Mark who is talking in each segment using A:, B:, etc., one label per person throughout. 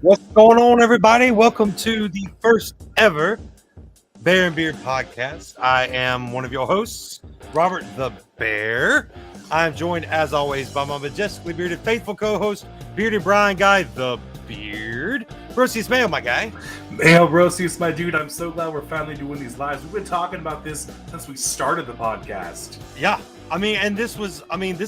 A: What's going on, everybody? Welcome to the first ever Bear and Beard podcast. I am one of your hosts, Robert the Bear. I'm joined, as always, by my majestically bearded, faithful co-host, Bearded Brian Guy the Beard. Brosius Mayo, my guy.
B: Mayo Brosius, my dude. I'm so glad we're finally doing these lives. We've been talking about this since we started the podcast.
A: Yeah. This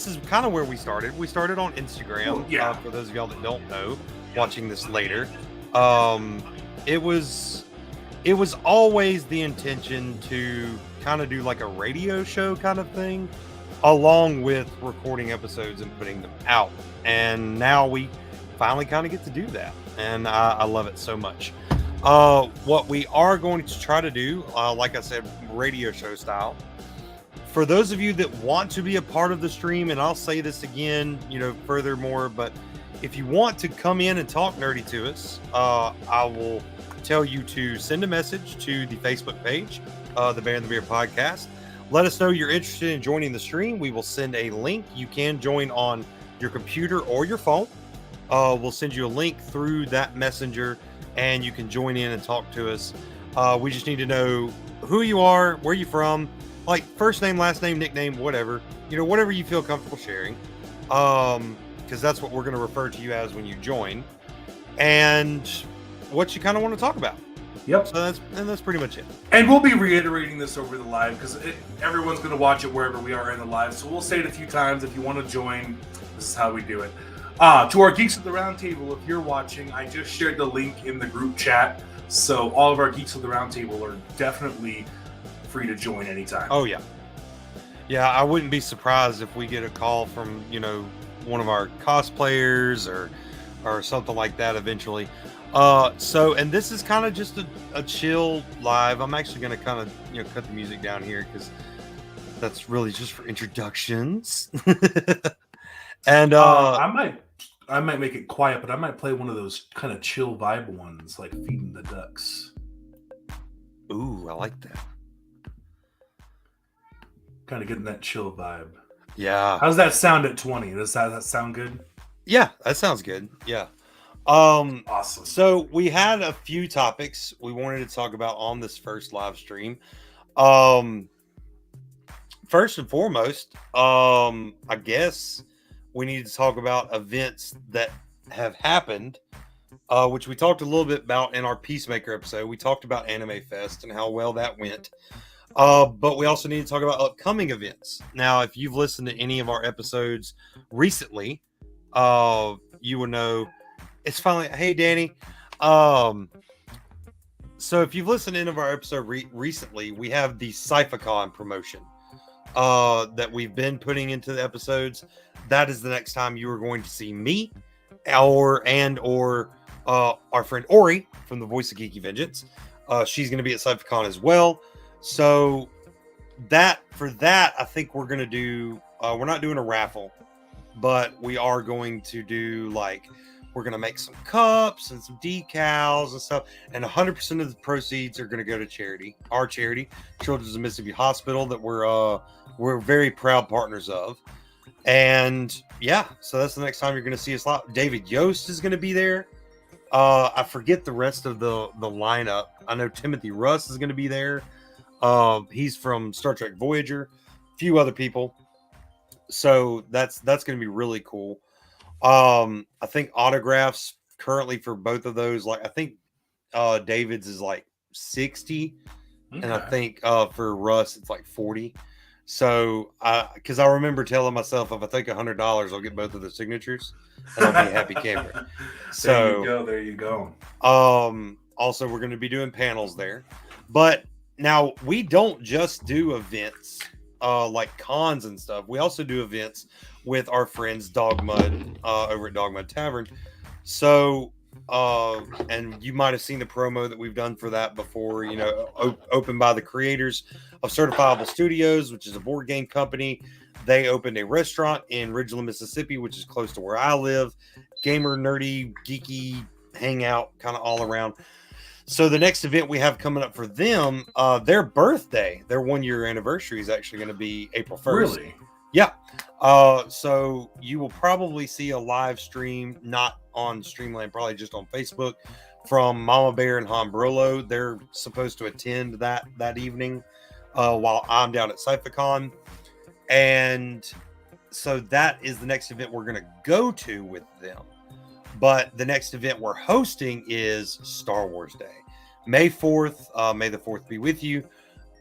A: is kind of where we started. We started on Instagram. For those of y'all that don't know, watching this later, it was always the intention to kind of do like a radio show kind of thing, along with recording episodes and putting them out. And now we finally kind of get to do that, and I love it so much. What we are going to try to do, like I said, radio show style. For those of you that want to be a part of the stream, and I'll say this again, furthermore, but if you want to come in and talk nerdy to us, I will tell you to send a message to the Facebook page, the Bear and the Beard podcast. Let us know you're interested in joining the stream. We will send a link. You can join on your computer or your phone. We'll send you a link through that messenger, and you can join in and talk to us. We just need to know who you are, where you're from, like first name, last name, nickname, whatever, whatever you feel comfortable sharing. Because that's what we're going to refer to you as when you join, and what you kind of want to talk about.
B: Yep.
A: So that's pretty much it.
B: And we'll be reiterating this over the live because everyone's going to watch it wherever we are in the live. So we'll say it a few times. If you want to join, this is how we do it. To our Geeks of the Roundtable, if you're watching, I just shared the link in the group chat. So all of our Geeks of the Roundtable are definitely free to join anytime.
A: Oh, yeah. Yeah, I wouldn't be surprised if we get a call from, one of our cosplayers or something like that eventually. And this is kind of just a chill live. I'm actually going to kind of, cut the music down here because that's really just for introductions. And
B: I might make it quiet, but I might play one of those kind of chill vibe ones, like Feeding the Ducks.
A: Ooh, I like that.
B: Kind of getting that chill vibe.
A: Yeah.
B: How's that sound at 20? Does that sound good?
A: Yeah, that sounds good. Yeah.
B: Awesome.
A: So we had a few topics we wanted to talk about on this first live stream. First and foremost, I guess we need to talk about events that have happened, which we talked a little bit about in our Peacemaker episode. We talked about Anime Fest and how well that went. But we also need to talk about upcoming events. Now, if you've listened to any of our episodes recently, you will know it's finally, hey, Danny. So if you've listened to any of our episode recently, we have the Cyphacon promotion that we've been putting into the episodes. That is the next time you are going to see me or our friend Ori from the Voice of Geeky Vengeance. She's going to be at Cyphacon as well. So I think we're going to do, we're not doing a raffle, but we are going to do we're going to make some cups and some decals and stuff. And 100% of the proceeds are going to go to charity, our charity, Children's of Mississippi Hospital, that we're very proud partners of. And yeah, so that's the next time you're going to see us. David Yost is going to be there. I forget the rest of the lineup. I know Timothy Russ is going to be there. He's from Star Trek Voyager, a few other people. So that's going to be really cool. I think autographs currently for both of those, I think David's is 60, okay. And I think for Russ it's 40. So because I remember telling myself if I take $100, I'll get both of the signatures and I'll be a happy camper. So
B: there you go.
A: Also we're going to be doing panels there, but now we don't just do events like cons and stuff. We also do events with our friends Dogg over at Dogg Tavern. So and you might have seen the promo that we've done for that before, opened by the creators of Certifiable Studios, which is a board game company. They opened a restaurant in Ridgeland, Mississippi, which is close to where I live. Gamer, nerdy, geeky, hangout, kind of all around. So the next event we have coming up for them, their birthday, their 1 year anniversary is actually going to be April 1st.
B: Really?
A: Yeah. So you will probably see a live stream, not on Streamland, probably just on Facebook, from Mama Bear and Han Brolo. They're supposed to attend that evening, while I'm down at CypherCon. And so that is the next event we're going to go to with them. But the next event we're hosting is Star Wars Day, May 4th. May the 4th be with you.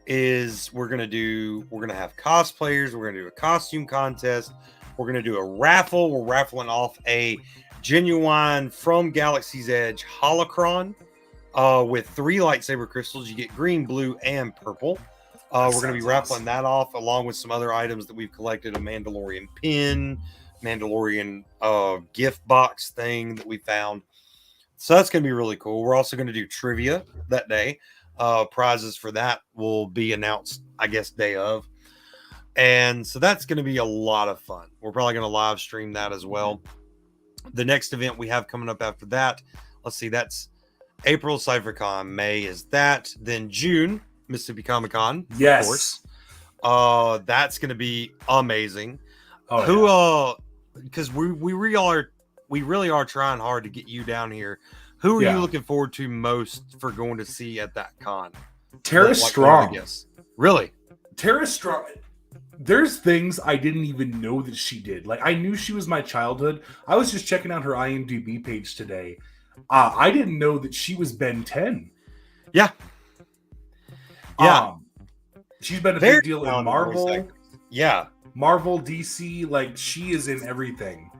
A: We're gonna have cosplayers. We're gonna do a costume contest. We're gonna do a raffle. We're raffling off a genuine From Galaxy's Edge holocron with 3 lightsaber crystals. You get green, blue, and purple. We're going to be raffling that off along with some other items that we've collected: a Mandalorian pin, Mandalorian gift box thing that we found. So that's going to be really cool. We're also going to do trivia that day. Prizes for that will be announced, I guess, day of. And so that's going to be a lot of fun. We're probably going to live stream that as well. The next event we have coming up after that, let's see, that's April CypherCon. May is that. Then June, Mississippi Comic Con.
B: Yes.
A: Of course. That's going to be amazing. Because we really are trying hard to get you down here. Who are you looking forward to most for going to see at that con?
B: Tara Strong.
A: Yes. Really?
B: Tara Strong. There's things I didn't even know that she did. Like, I knew she was my childhood. I was just checking out her IMDb page today. I didn't know that she was Ben 10.
A: Yeah. Yeah.
B: She's been a big deal in Marvel.
A: Yeah.
B: Marvel, DC, like, she is in everything.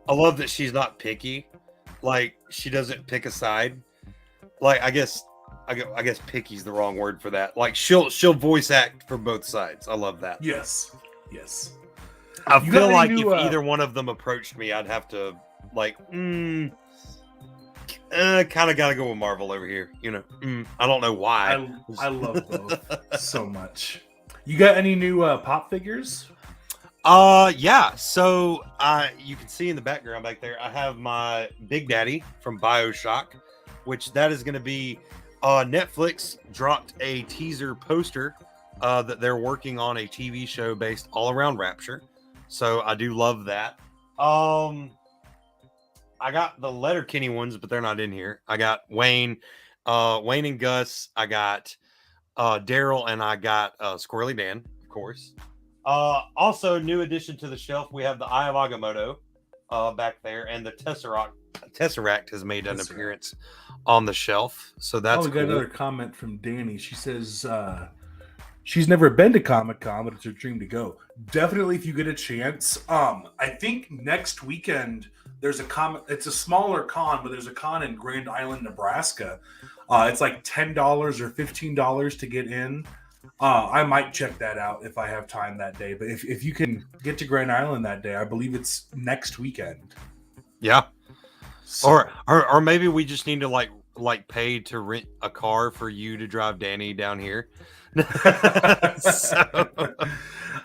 A: I love that she's not picky. Like, she doesn't pick a side. Like, I guess picky's the wrong word for that. Like, she'll voice act for both sides. I love that.
B: Yes.
A: I feel like if either one of them approached me, I'd have to, like, kind of gotta go with Marvel over here. You know, I don't know why.
B: I love both so much. You got any new pop figures?
A: Yeah. So you can see in the background back there, I have my Big Daddy from BioShock, which that is going to be. Netflix dropped a teaser poster that they're working on a TV show based all around Rapture. So I do love that. I got the Letterkenny ones, but they're not in here. I got Wayne and Gus. I got Daryl, and I got Squirrely Dan, of course. Also, new addition to the shelf, we have the Eye of Agamotto back there, and the Tesseract has made an appearance on the shelf. So that's
B: we got another comment from Danny. She says she's never been to Comic-Con, but it's her dream to go. Definitely, if you get a chance. I think next weekend there's a con. It's a smaller con, but there's a con in Grand Island, Nebraska. It's like $10 or $15 to get in. I might check that out if I have time that day. But if you can get to Grand Island that day, I believe it's next weekend.
A: Yeah. So, or maybe we just need to like pay to rent a car for you to drive Danny down here.
B: So,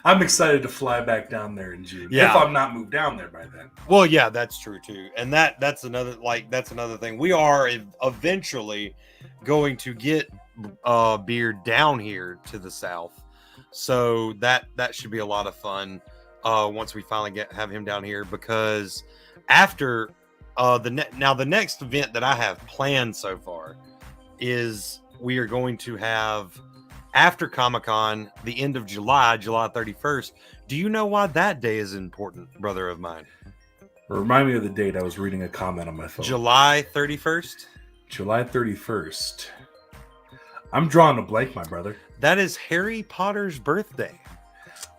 B: I'm excited to fly back down there in June.
A: Yeah.
B: If I'm not moved down there by then.
A: Well, yeah, that's true too. And that's another thing. We are eventually going to get beer down here to the south. So that should be a lot of fun once we finally have him down here, because after the next event that I have planned so far is we are going to have after Comic-Con, the end of July 31st. Do you know why that day is important, brother of mine?
B: Remind me of the date. I was reading a comment on my phone.
A: July 31st?
B: July 31st. I'm drawing a blank, my brother.
A: That is Harry Potter's birthday.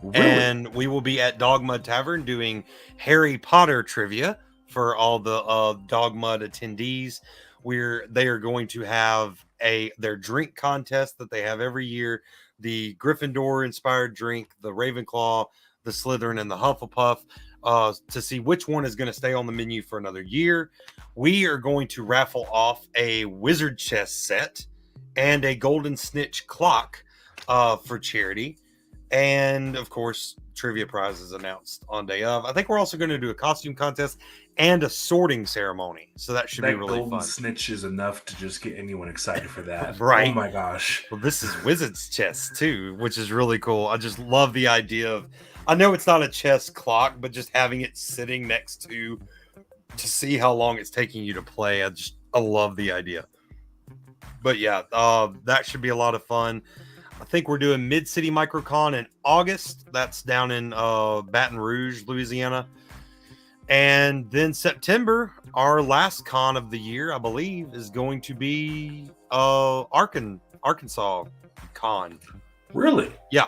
B: Really?
A: And we will be at Dogmud Tavern doing Harry Potter trivia for all the Dogmud attendees. They are going to have their drink contest that they have every year. The Gryffindor inspired drink, the Ravenclaw, the Slytherin, and the Hufflepuff, to see which one is going to stay on the menu for another year. We are going to raffle off a wizard chess set and a golden snitch clock for charity. And of course, trivia prizes announced on day of. I think we're also going to do a costume contest and a sorting ceremony. So that should be
B: That
A: really
B: golden
A: fun.
B: snitch is enough to just get anyone excited for that.
A: Right.
B: Oh my gosh.
A: Well, this is Wizard's chess too, which is really cool. I just love the idea of, I know it's not a chess clock, but just having it sitting next to see how long it's taking you to play. I love the idea. But yeah, that should be a lot of fun. I think we're doing Mid-City Microcon in August. That's down in Baton Rouge, Louisiana. And then September, our last con of the year, I believe, is going to be Arkansas con.
B: Really?
A: Yeah.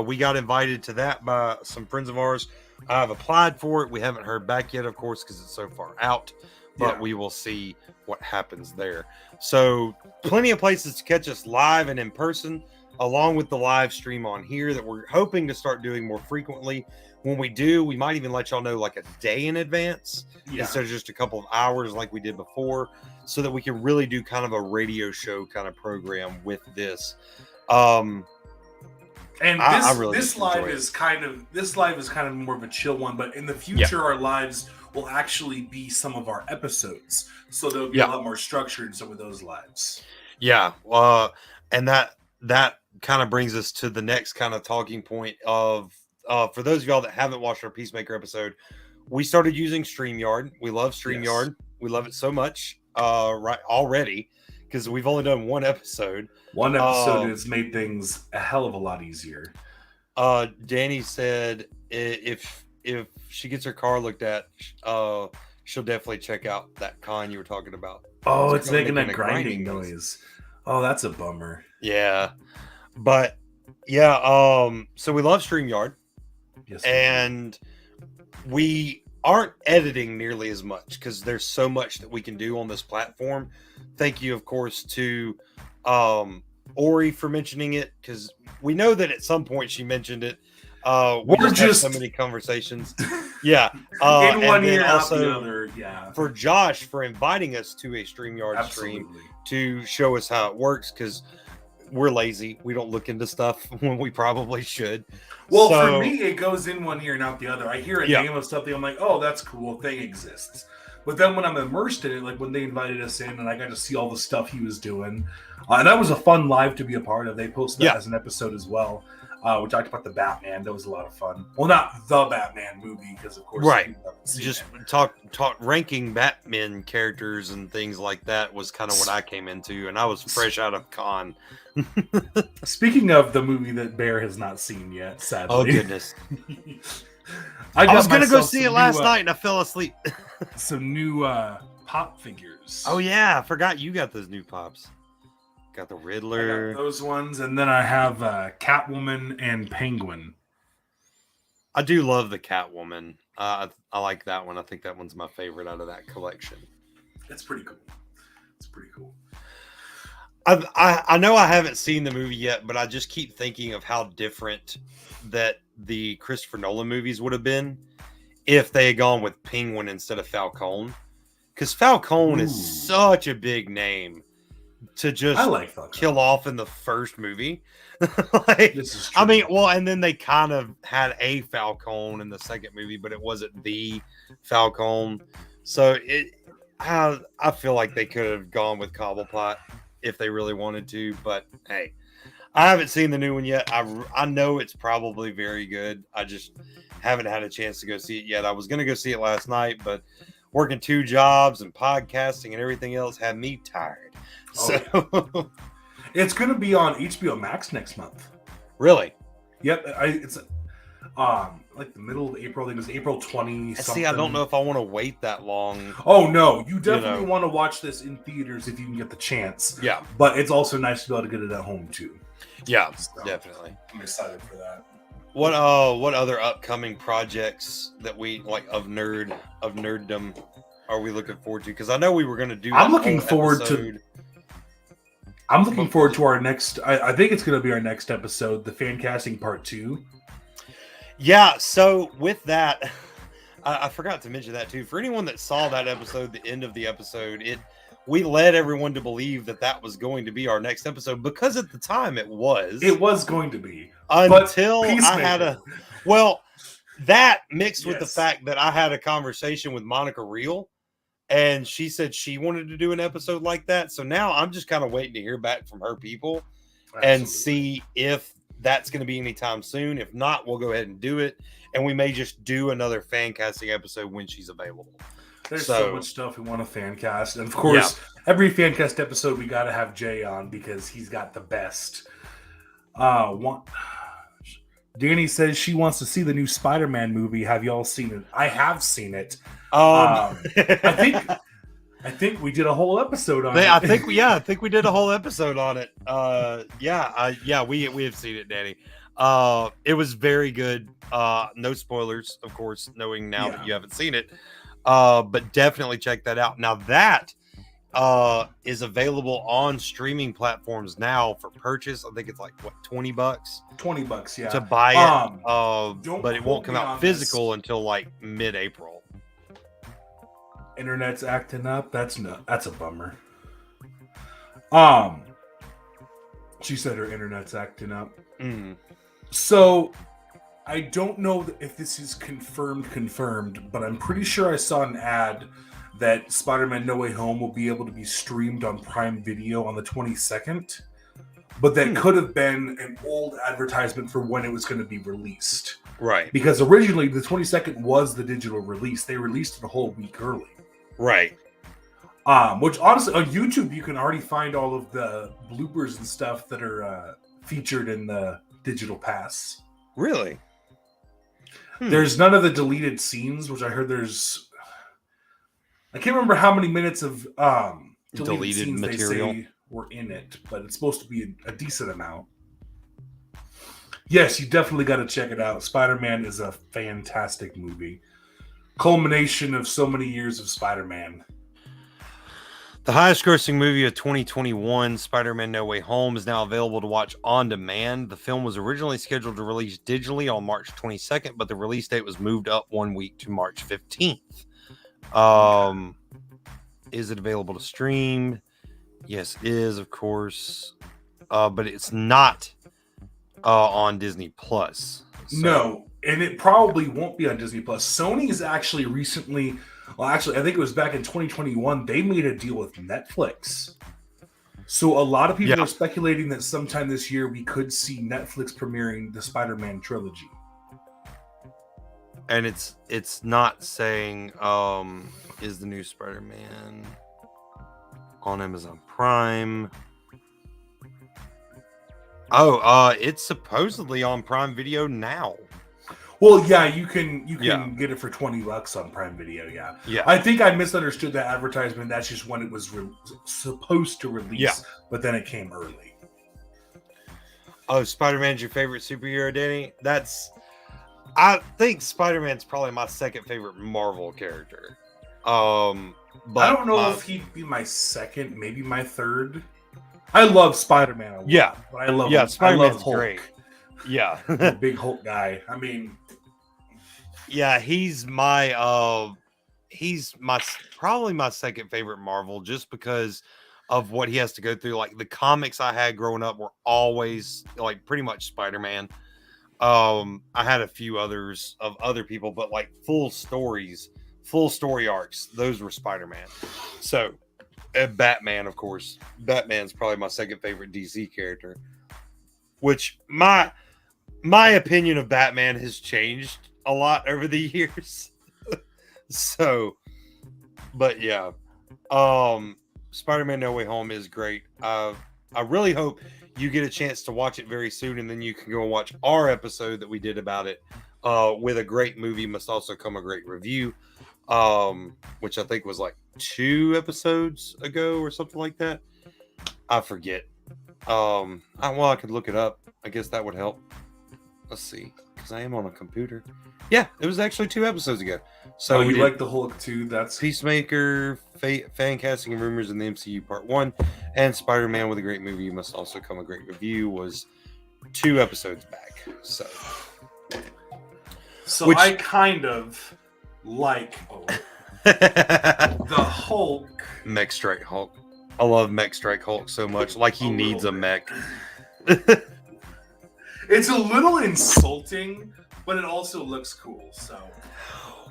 A: We got invited to that by some friends of ours. I've applied for it. We haven't heard back yet, of course, because it's so far out. But we will see what happens there. So plenty of places to catch us live and in person, along with the live stream on here that we're hoping to start doing more frequently. When we do, we might even let y'all know like a day in advance instead of just a couple of hours like we did before, so that we can really do kind of a radio show kind of program with this.
B: And
A: I really
B: this live is kind of more of a chill one, but in the future our lives will actually be some of our episodes, so there'll be a lot more structure in some of those lives.
A: Yeah, and that kind of brings us to the next kind of talking point of for those of y'all that haven't watched our Peacemaker episode, we started using StreamYard. We love StreamYard. Yes. We love it so much right already, because we've only done one episode.
B: One episode has made things a hell of a lot easier.
A: Danny said if she gets her car looked at, she'll definitely check out that con you were talking about.
B: Oh, it's making that grinding noise. Oh, that's a bummer.
A: Yeah. But yeah, so we love StreamYard.
B: Yes.
A: And we aren't editing nearly as much because there's so much that we can do on this platform. Thank you, of course, to Ori for mentioning it, because we know that at some point she mentioned it. We just had so many conversations. Yeah.
B: In one ear, out the other. Yeah.
A: For Josh for inviting us to a StreamYard stream to show us how it works, because we're lazy. We don't look into stuff when we probably should.
B: Well, for me, it goes in one ear and out the other. I hear a name of something, I'm like, oh, that's cool, thing exists. But then when I'm immersed in it, like when they invited us in and I got to see all the stuff he was doing, and that was a fun live to be a part of. They posted that as an episode as well. We talked about the Batman. That was a lot of fun. Well, not the Batman movie, because of course,
A: just talk ranking Batman characters and things like that was kind of what I came into, and I was fresh out of con.
B: Speaking of the movie that Bear has not seen yet, sadly.
A: Oh goodness. I was gonna go see it last night and I fell asleep.
B: Some new pop figures.
A: Oh yeah, I forgot you got those new pops. Got the Riddler.
B: I got those ones, and then I have Catwoman and Penguin.
A: I do love the Catwoman. I like that one. I think that one's my favorite out of that collection.
B: It's pretty cool. It's pretty cool.
A: I know I haven't seen the movie yet, but I just keep thinking of how different that the Christopher Nolan movies would have been if they had gone with Penguin instead of Falcone. Because Falcone is such a big name to just kill off in the first movie.
B: This is true.
A: I mean, well, and then they kind of had a Falcone in the second movie, but it wasn't the Falcone. So I feel like they could have gone with Cobblepot if they really wanted to, but hey, I haven't seen the new one yet. I know it's probably very good. I just haven't had a chance to go see it yet. I was going to go see it last night, but working 2 jobs and podcasting and everything else had me tired.
B: It's going to be on HBO Max next month.
A: Really?
B: Yep. It's like the middle of April. I think it was April 20 something.
A: See, I don't know if I want to wait that long.
B: Oh no, you definitely want to watch this in theaters if you can get the chance.
A: Yeah.
B: But it's also nice to be able to get it at home too.
A: Yeah, so definitely.
B: I'm excited for that.
A: What other upcoming projects that we like of nerddom are we looking forward to? Because I know we were going to do.
B: I'm looking forward to our next. I think it's going to be our next episode, the fan casting part 2.
A: Yeah. So with that, I forgot to mention that too. For anyone that saw that episode, the end of the episode, we led everyone to believe that was going to be our next episode because at the time it was.
B: It was going to be.
A: Until I had that mixed with the fact that I had a conversation with Monica Reel and she said she wanted to do an episode like that. So now I'm just kind of waiting to hear back from her people and see if that's going to be anytime soon. If not, we'll go ahead and do it. And we may just do another fan casting episode when she's available.
B: There's so much stuff we want to fan cast. And of course, every fan cast episode, we got to have Jay on because he's got the best. Danny says she wants to see the new Spider-Man movie. Have y'all seen it? I have seen it. I think we did a whole episode on it.
A: I think we did a whole episode on it. We have seen it, Danny. It was very good. No spoilers, of course, knowing now that you haven't seen it. But definitely check that out. Now that is available on streaming platforms now for purchase. I think it's like what, $20?
B: $20, yeah.
A: To buy it. But it won't come out physical until like mid-April.
B: Internet's acting up. That's a bummer. She said her internet's acting up. So I don't know if this is confirmed, but I'm pretty sure I saw an ad that Spider-Man No Way Home will be able to be streamed on Prime Video on the 22nd. But that could have been an old advertisement for when it was going to be released.
A: Right.
B: Because originally the 22nd was the digital release. They released it a whole week early.
A: Right.
B: Which honestly, on YouTube, you can already find all of the bloopers and stuff that are featured in the digital pass.
A: Really?
B: There's none of the deleted scenes, which I heard there's... I can't remember how many minutes of deleted scenes material they say were in it, but it's supposed to be a decent amount. Yes, you definitely got to check it out. Spider-Man is a fantastic movie. Culmination of so many years of Spider-Man.
A: The highest grossing movie of 2021, Spider-Man No Way Home, is now available to watch on demand. The film was originally scheduled to release digitally on March 22nd, but the release date was moved up 1 week to March 15th. Is it available to stream? Yes, it is, of course. But it's not on Disney Plus. So.
B: No, and it probably won't be on Disney Plus. Sony's actually recently, I think it was back in 2021, they made a deal with Netflix. So a lot of people are speculating that sometime this year we could see Netflix premiering the Spider-Man trilogy.
A: And it's not saying is the new Spider-Man on Amazon Prime. It's supposedly on Prime Video now.
B: Well, yeah, you can get it for $20 on Prime Video. Yeah. I think I misunderstood that advertisement. That's just when it was supposed to release, but then it came early.
A: Oh, Spider-Man's your favorite superhero, Danny? I think Spider-Man's probably my second favorite Marvel character. But
B: I don't know if he'd be my second, maybe my third. I love Spider-Man a lot. But I love
A: Spider-Man's
B: Hulk.
A: great. Yeah.
B: The big Hulk guy. I mean,
A: yeah, he's probably my second favorite Marvel just because of what he has to go through. Like the comics I had growing up were always like pretty much Spider-Man. I had a few others of other people, but like full story arcs, those were Spider-Man. So, and Batman, of course. Batman's probably my second favorite DC character. Which my opinion of Batman has changed a lot over the years. So, but yeah, Spider-Man No Way Home is great. I really hope you get a chance to watch it very soon, and then you can go and watch our episode that we did about it. With a great movie must also come a great review, which I think was like 2 episodes ago or something like that. I forget. I could look it up. I guess that would help. Let's see, because I am on a computer. Yeah, it was actually 2 episodes ago. So
B: you like the Hulk too? That's
A: Peacemaker, fan casting and rumors in the MCU Part 1, and Spider-Man with a great movie must also come a great review was 2 episodes back. So
B: I kind of like. The Hulk.
A: Mech Strike Hulk. I love Mech Strike Hulk so much. Like he needs a mech.
B: It's a little insulting, but it also looks cool. So.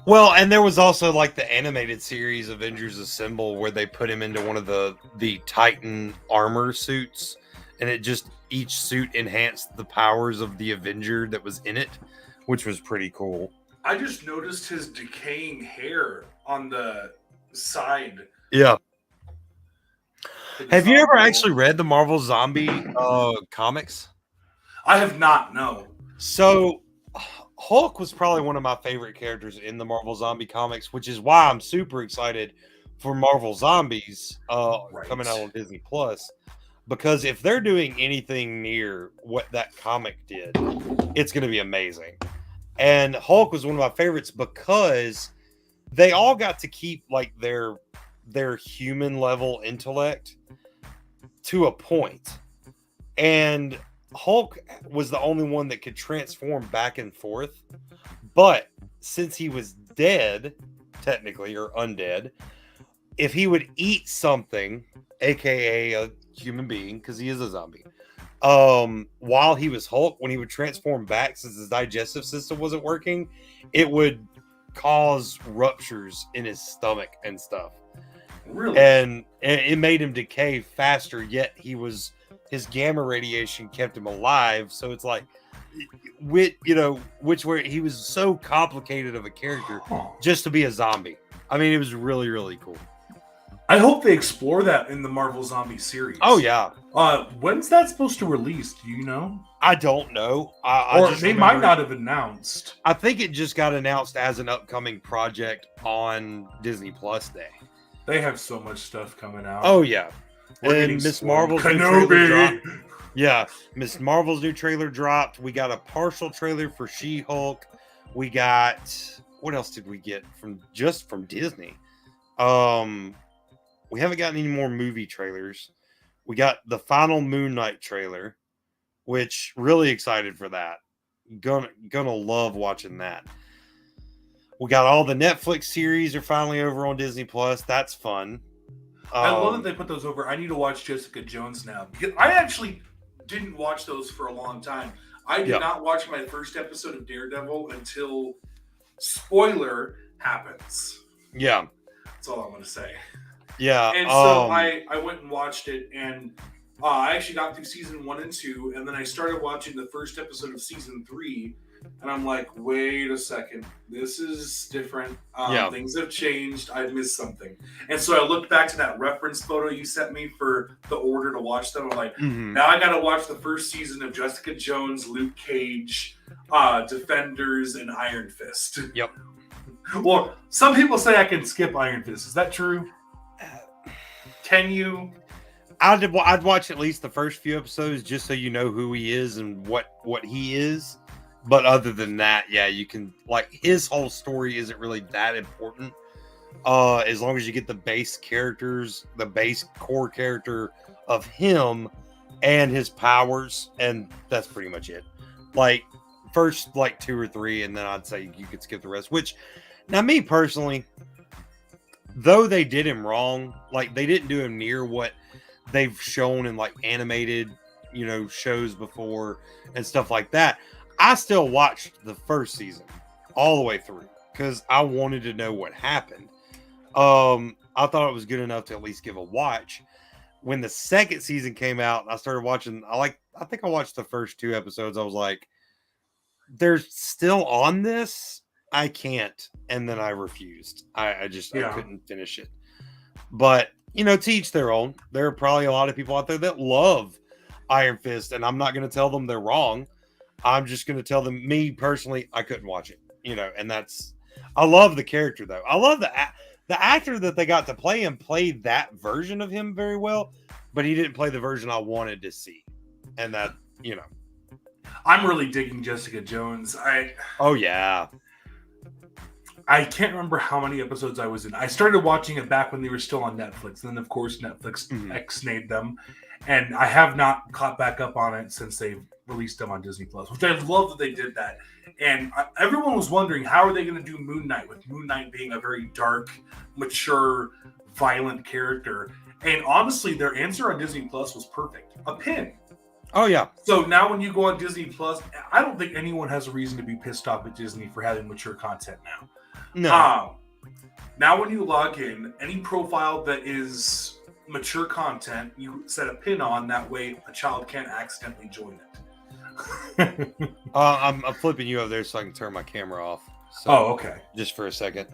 A: Well, and there was also like the animated series Avengers Assemble where they put him into one of the Titan armor suits, and it just each suit enhanced the powers of the Avenger that was in it, which was pretty cool.
B: I just noticed his decaying hair on the side.
A: Yeah. Have you ever actually read the Marvel Zombie comics?
B: I have not, no.
A: So Hulk was probably one of my favorite characters in the Marvel Zombie comics, which is why I'm super excited for Marvel Zombies coming out on Disney Plus. Because if they're doing anything near what that comic did, it's going to be amazing. And Hulk was one of my favorites because they all got to keep like their human level intellect to a point. And Hulk was the only one that could transform back and forth. But since he was dead, technically, or undead, if he would eat something, aka a human being, because he is a zombie, while he was Hulk, when he would transform back, since his digestive system wasn't working, it would cause ruptures in his stomach and stuff.
B: Really?
A: And it made him decay faster, yet his gamma radiation kept him alive. So it's like, which where he was so complicated of a character just to be a zombie. I mean, it was really, really cool.
B: I hope they explore that in the Marvel Zombie series.
A: Oh yeah.
B: When's that supposed to release? Do you know?
A: I don't know.
B: They might not have announced.
A: I think it just got announced as an upcoming project on Disney Plus Day.
B: They have so much stuff coming out.
A: Oh yeah.
B: And
A: Miss Marvel's new trailer dropped. Yeah, Miss Marvel's new trailer dropped. We got a partial trailer for She-Hulk. We got, what else did we get from Disney? We haven't gotten any more movie trailers. We got the final Moon Knight trailer, which really excited for that. Gonna love watching that. We got all the Netflix series are finally over on Disney Plus. That's fun.
B: I love that they put those over. I need to watch Jessica Jones now, because I actually didn't watch those for a long time. I did not watch my first episode of Daredevil until spoiler happens.
A: Yeah.
B: That's all I'm going to say.
A: Yeah.
B: And so I went and watched it, and I actually got through season 1 and 2, and then I started watching the first episode of season 3, and I'm like, wait a second, this is different. Things have changed. I've missed something. And so I looked back to that reference photo you sent me for the order to watch them. I'm like, now I got to watch the first season of Jessica Jones, Luke Cage, Defenders, and Iron Fist.
A: Yep.
B: Well, some people say I can skip Iron Fist. Is that true? Can you?
A: I'd watch at least the first few episodes just so you know who he is and what he is. But other than that, yeah, you can, like, his whole story isn't really that important. As long as you get the base characters, the base core character of him and his powers, and that's pretty much it. Like, first, like, 2 or 3, and then I'd say you could skip the rest. Which, now, me personally, though they did him wrong, like, they didn't do him near what they've shown in, like, animated, shows before and stuff like that. I still watched the first season all the way through because I wanted to know what happened. I thought it was good enough to at least give a watch. When the second season came out, I started watching. I think I watched the first 2 episodes. I was like, "They're still on this? I can't." And then I refused. I couldn't finish it. But to each their own. There are probably a lot of people out there that love Iron Fist, and I'm not going to tell them they're wrong. I'm just going to tell them, me personally, I couldn't watch it, and I love the character though. I love the actor that they got to play him played that version of him very well, but he didn't play the version I wanted to see. And that,
B: I'm really digging Jessica Jones.
A: Oh yeah.
B: I can't remember how many episodes I was in. I started watching it back when they were still on Netflix. And then of course Netflix ex-nayed them. And I have not caught back up on it since they've released them on Disney Plus, which I love that they did that. And everyone was wondering, how are they going to do Moon Knight, with Moon Knight being a very dark, mature, violent character. And honestly, their answer on Disney Plus was perfect. A pin.
A: Oh, yeah.
B: So now when you go on Disney Plus, I don't think anyone has a reason to be pissed off at Disney for having mature content now.
A: No.
B: Now when you log in, any profile that is mature content, you set a pin on. That way a child can't accidentally join it.
A: I'm flipping you over there so I can turn my camera off. So,
B: okay.
A: Just for a second.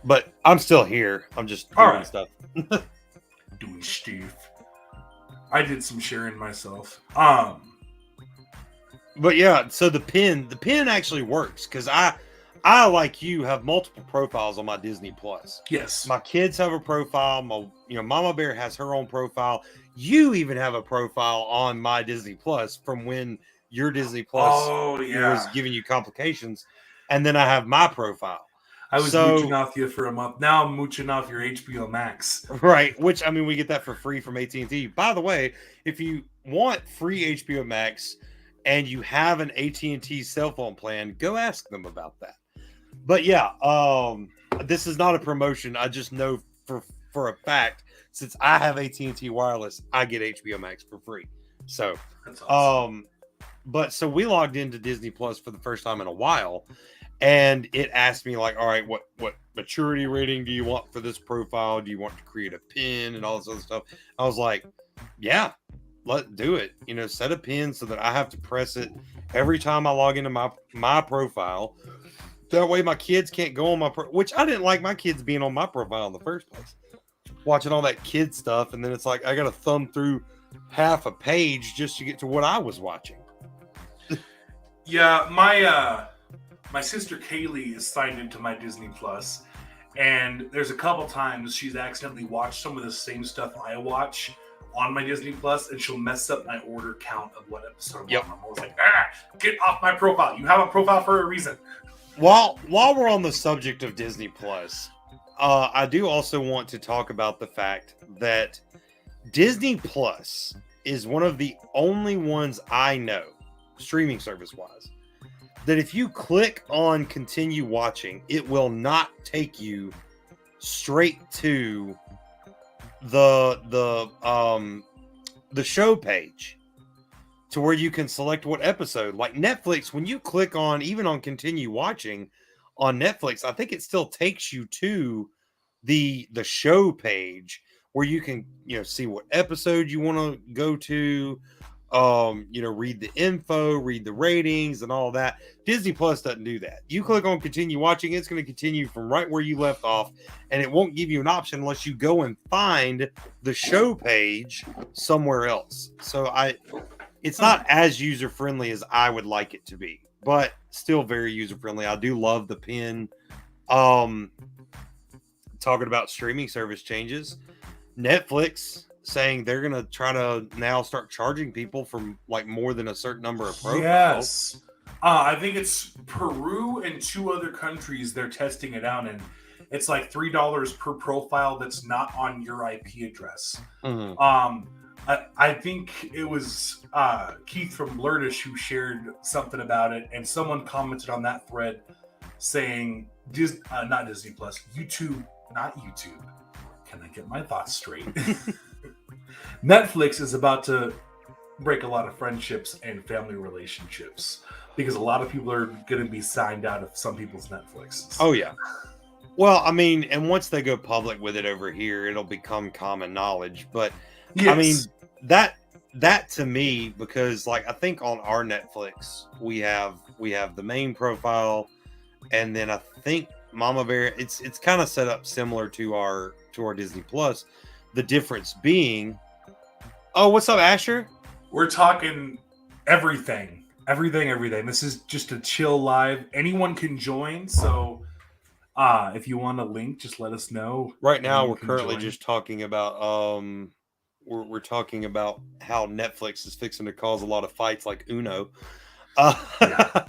A: But I'm still here. I'm just doing stuff.
B: Doing stuff. I did some sharing myself.
A: But yeah, so the pin actually works because I like you have multiple profiles on my Disney Plus.
B: Yes.
A: My kids have a profile. Mama Bear has her own profile. You even have a profile on my Disney Plus from when your Disney Plus was giving you complications. And then I have my profile.
B: I was mooching off you for a month. Now I'm mooching off your HBO Max.
A: Right, which, I mean, we get that for free from AT&T. By the way, if you want free HBO Max and you have an AT&T cell phone plan, go ask them about that. But yeah, this is not a promotion. I just know for a fact, since I have AT&T wireless, I get HBO Max for free. So,
B: that's awesome.
A: So we logged into Disney Plus for the first time in a while. And it asked me, like, all right, what maturity rating do you want for this profile? Do you want to create a pin and all this other stuff? I was like, yeah, let's do it. Set a pin so that I have to press it every time I log into my profile. That way my kids can't go on my which I didn't like my kids being on my profile in the first place. Watching all that kid stuff, and then it's like I got to thumb through half a page just to get to what I was watching.
B: Yeah, my sister Kaylee is signed into my Disney Plus, and there's a couple times she's accidentally watched some of the same stuff I watch on my Disney Plus, and she'll mess up my order count of what episode I'm always like, get off my profile. You have a profile for a reason.
A: While we're on the subject of Disney Plus, I do also want to talk about the fact that Disney Plus is one of the only ones I know, streaming service-wise, that if you click on continue watching, it will not take you straight to the show page to where you can select what episode. Like Netflix, when you click on even on continue watching on Netflix, I think it still takes you to the show page where you can see what episode you want to go to, read the info, read the ratings and all that. Disney Plus doesn't do that. You click on continue watching, it's going to continue from right where you left off, and it won't give you an option unless you go and find the show page somewhere else. So it's not as user friendly as I would like it to be, but still very user friendly. I do love the pin. Talking about streaming service changes, Netflix saying they're going to try to now start charging people for like more than a certain number of profiles.
B: Yes. I think it's Peru and 2 other countries they're testing it out in. It's like $3 per profile that's not on your IP address.
A: Mm-hmm.
B: I think it was Keith from Blurtish who shared something about it, and someone commented on that thread saying, not Disney Plus, YouTube, not YouTube. Can I get my thoughts straight? Netflix is about to break a lot of friendships and family relationships because a lot of people are going to be signed out of some people's Netflix.
A: Oh, yeah. Well, I mean, and once they go public with it over here, it'll become common knowledge. But, yes. I mean, that to me, because like I think on our Netflix, we have the main profile, and then I think Mama Bear, it's kind of set up similar to our Disney Plus. The difference being, oh, what's up, Asher?
B: We're talking everything. This is just a chill live. Anyone can join. So if you want a link, just let us know.
A: Right now, we're currently just talking about we're talking about how Netflix is fixing to cause a lot of fights like Uno.
B: Yeah. You're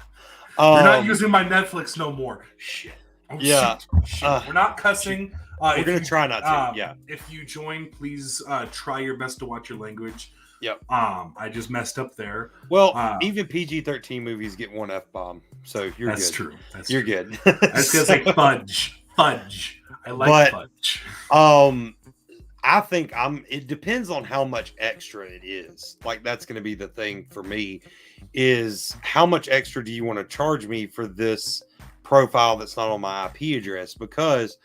B: not using my Netflix no more. Shit. Oh,
A: yeah.
B: Shit. We're not cussing.
A: We're going to try not to. Yeah.
B: If you join, please try your best to watch your language.
A: Yep.
B: I just messed up there.
A: Well, even PG-13 movies get one F-bomb, so you're
B: that's
A: good.
B: True. That's
A: you're
B: true.
A: good.
B: I was gonna say fudge. I like fudge.
A: I think it depends on how much extra it is. Like, that's going to be the thing for me, is how much extra do you want to charge me for this profile that's not on my IP address? Because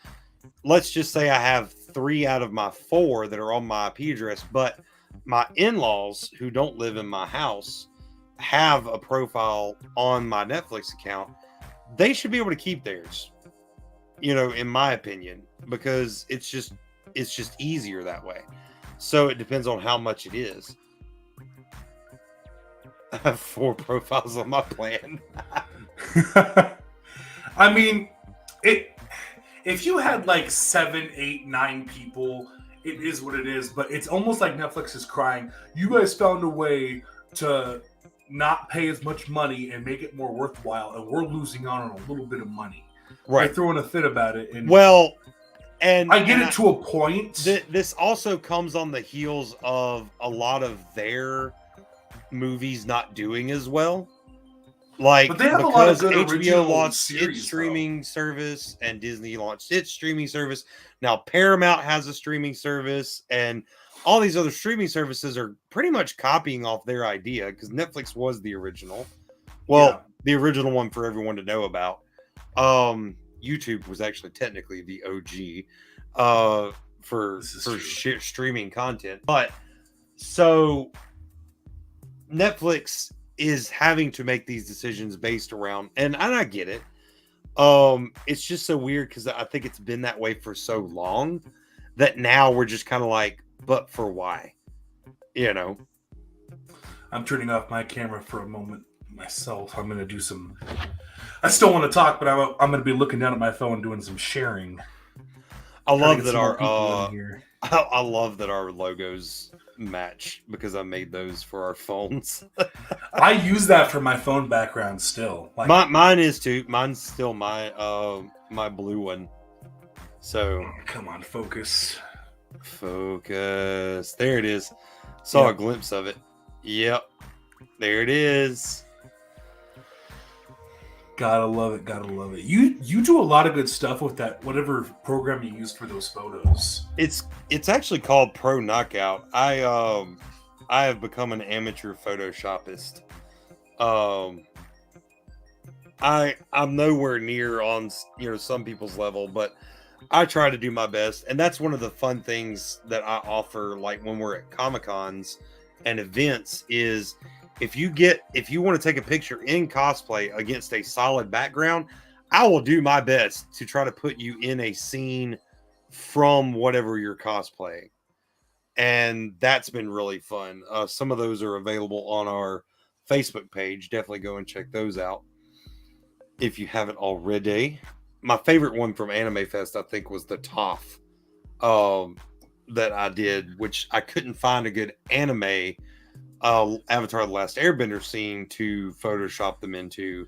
A: let's just say I have 3 out of my 4 that are on my IP address, but my in-laws who don't live in my house have a profile on my Netflix account. They should be able to keep theirs, in my opinion, because it's just easier that way. So it depends on how much it is. I have 4 profiles on my plan.
B: I mean, if you had like 7, 8, 9 people, it is what it is. But it's almost like Netflix is crying, you guys found a way to not pay as much money and make it more worthwhile, and we're losing out on a little bit of money.
A: Right.
B: They're throwing a fit about it. And
A: and
B: I get it to a point.
A: This also comes on the heels of a lot of their movies not doing as well. Like,
B: but they have
A: because
B: a lot of
A: HBO launched
B: series,
A: its streaming service and Disney launched its streaming service. Now Paramount has a streaming service, and all these other streaming services are pretty much copying off their idea, because Netflix was the original. Well, the original one for everyone to know about. YouTube was actually technically the OG for streaming content. But so Netflix is having to make these decisions based around, and I get it. It's just so weird because I think it's been that way for so long that now we're just kind of like, but for why?
B: I'm turning off my camera for a moment myself. I'm going to do some. I still want to talk, but I'm going to be looking down at my phone doing some sharing.
A: I love that I love that our logos match, because I made those for our phones.
B: I use that for my phone background still.
A: Like, mine is too. Mine's still my blue one. So
B: come on, focus.
A: There it is. Saw a glimpse of it. Yep. There it is.
B: Gotta love it. You do a lot of good stuff with that, whatever program you use for those photos.
A: It's actually called Pro Knockout. I have become an amateur Photoshopist. I'm nowhere near on some people's level, but I try to do my best, and that's one of the fun things that I offer. Like, when we're at Comic-Cons and events, is if you want to take a picture in cosplay against a solid background, I will do my best to try to put you in a scene from whatever you're cosplaying. And that's been really fun. Some of those are available on our Facebook page. Definitely go and check those out if you haven't already. My favorite one from Anime Fest, I think, was the Toph that I did, which I couldn't find a good anime Avatar: The Last Airbender scene to Photoshop them into.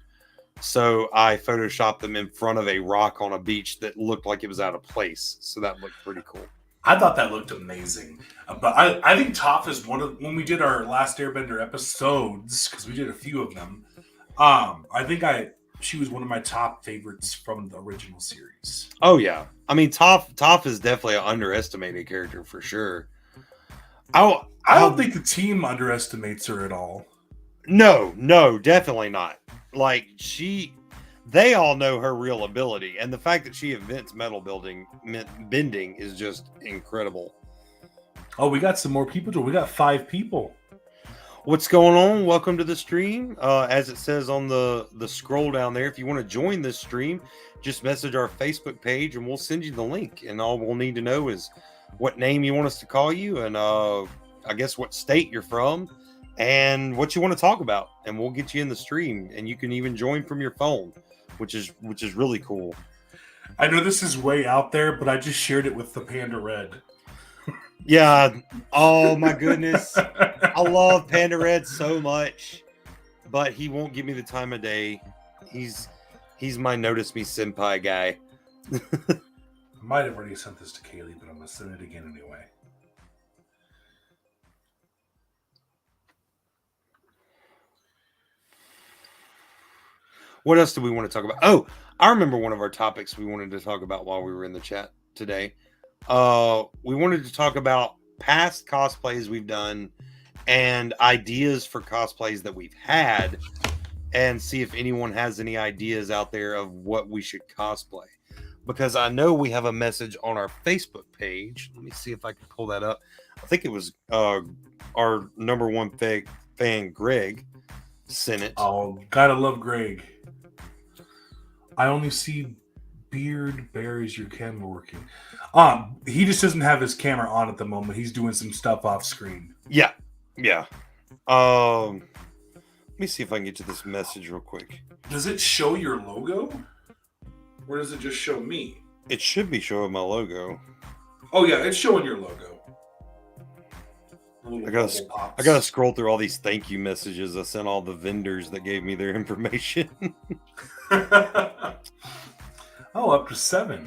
A: So I Photoshopped them in front of a rock on a beach that looked like it was out of place. So that looked pretty cool.
B: I thought that looked amazing. But I think Toph is when we did our Last Airbender episodes, because we did a few of them, I think she was one of my top favorites from the original series.
A: Oh, yeah. I mean, Toph is definitely an underestimated character for sure.
B: I don't think the team underestimates her at all.
A: No, definitely not. Like, they all know her real ability, and the fact that she invents metal bending is just incredible.
B: Oh, we got some more people. We got 5 people.
A: What's going on? Welcome to the stream. As it says on the scroll down there, if you want to join this stream, just message our Facebook page and we'll send you the link. And all we'll need to know is what name you want us to call you, and I guess what state you're from, and what you want to talk about, and we'll get you in the stream. And you can even join from your phone, which is really cool.
B: I know this is way out there, but I just shared it with the Panda Red.
A: Yeah. Oh my goodness. I love Panda Red so much, but he won't give me the time of day. He's my notice me senpai guy.
B: I might have already sent this to Kaylee, but I'm gonna send it again anyway.
A: What else do we want to talk about? Oh, I remember one of our topics we wanted to talk about while we were in the chat today. We wanted to talk about past cosplays we've done and ideas for cosplays that we've had, and see if anyone has any ideas out there of what we should cosplay. Because I know we have a message on our Facebook page. Let me see if I can pull that up. I think it was our number one fan, Greg, sent it.
B: Oh, gotta love Greg. I only see Beard Bears your camera working. He just doesn't have his camera on at the moment. He's doing some stuff off screen.
A: Yeah. Let me see if I can get to this message real quick.
B: Does it show your logo? Or does it just show me?
A: It should be showing my logo.
B: Oh yeah, it's showing your logo.
A: I gotta scroll through all these thank you messages I sent all the vendors that gave me their information.
B: Oh, up to 7.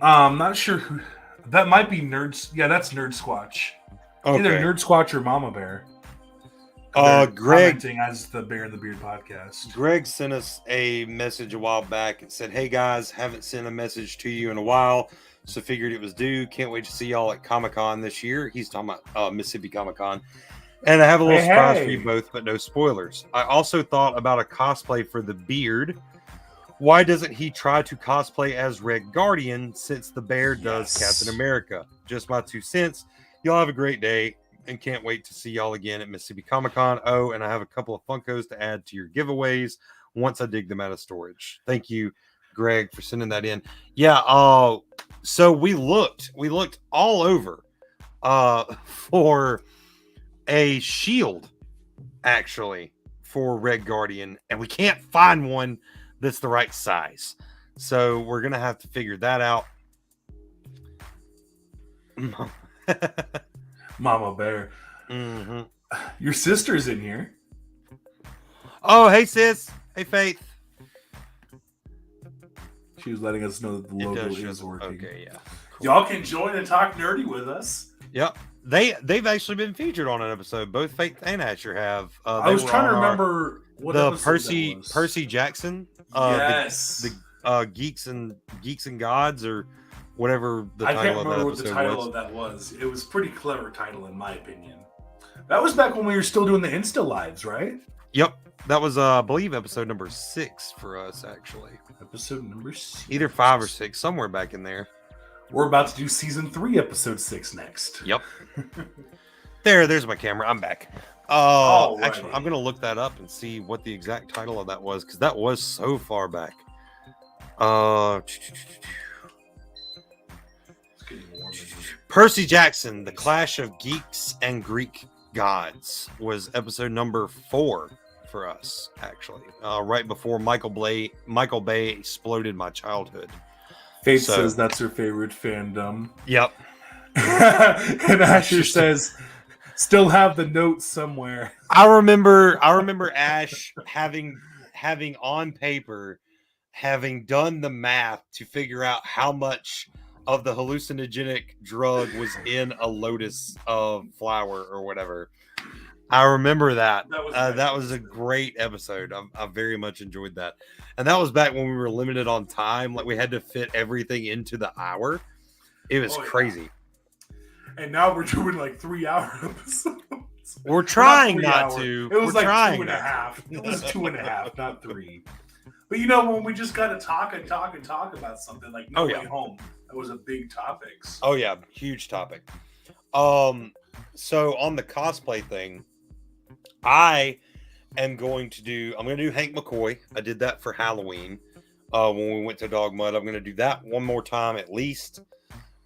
B: I'm not sure who that might be. Nerds. Yeah, that's Nerd Squatch.
A: Okay.
B: Either Nerd Squatch or Mama Bear.
A: Greg,
B: commenting as the Bear and the Beard podcast.
A: Greg sent us a message a while back and said, "Hey guys, haven't sent a message to you in a while, so figured it was due. Can't wait to see y'all at Comic-Con this year." He's talking about Mississippi Comic-Con. And I have a little surprise for you both, but no spoilers. I also thought about a cosplay for the Beard. Why doesn't he try to cosplay as Red Guardian since the Bear does Captain America? Just my 2 cents. Y'all have a great day and can't wait to see y'all again at Mississippi Comic-Con. Oh, and I have a couple of Funkos to add to your giveaways once I dig them out of storage. Thank you, Greg, for sending that in. Yeah, so we looked all over for a shield, actually, for Red Guardian, and we can't find one that's the right size. So we're gonna have to figure that out.
B: Mama Bear.
A: Mm-hmm.
B: Your sister's in here.
A: Oh, hey sis. Hey Faith.
B: She was letting us know that the logo is working.
A: Okay, yeah.
B: Cool. Y'all can join and talk nerdy with us.
A: Yep. They've actually been featured on an episode. Both Faith and Asher have.
B: I was trying to remember what
A: the Percy Jackson.
B: Yes.
A: The Geeks and Gods, or whatever the title of that episode was. I can't remember what the title
B: of that was. It was a pretty clever title, in my opinion. That was back when we were still doing the Insta Lives, right?
A: Yep. That was, I believe, episode number 6 for us, actually.
B: Episode number 6.
A: Either 5 or 6, somewhere back in there.
B: We're about to do season 3, episode 6 next.
A: Yep. There's my camera. I'm back. Actually, I'm gonna look that up and see what the exact title of that was, because that was so far back. Percy Jackson, The Clash of Geeks and Greek Gods, was episode number 4 for us, actually. Right before Michael Bay exploded my childhood.
B: Faith says that's her favorite fandom.
A: Yep.
B: And Asher says, still have the notes somewhere.
A: I remember Ash having on paper, having done the math to figure out how much of the hallucinogenic drug was in a lotus flower or whatever. I remember that. That was a great episode. I very much enjoyed that. And that was back when we were limited on time. Like, we had to fit everything into the hour. It was crazy.
B: And now we're doing like 3-hour episodes.
A: We're trying not to.
B: It was like 2.5. It was 2.5, not 3. But you know, when we just got to talk about something like No Way Home, that was a big topic.
A: Oh yeah, huge topic. So on the cosplay thing, I'm going to do Hank McCoy. I did that for Halloween when we went to Dog Mud. I'm going to do that one more time at least,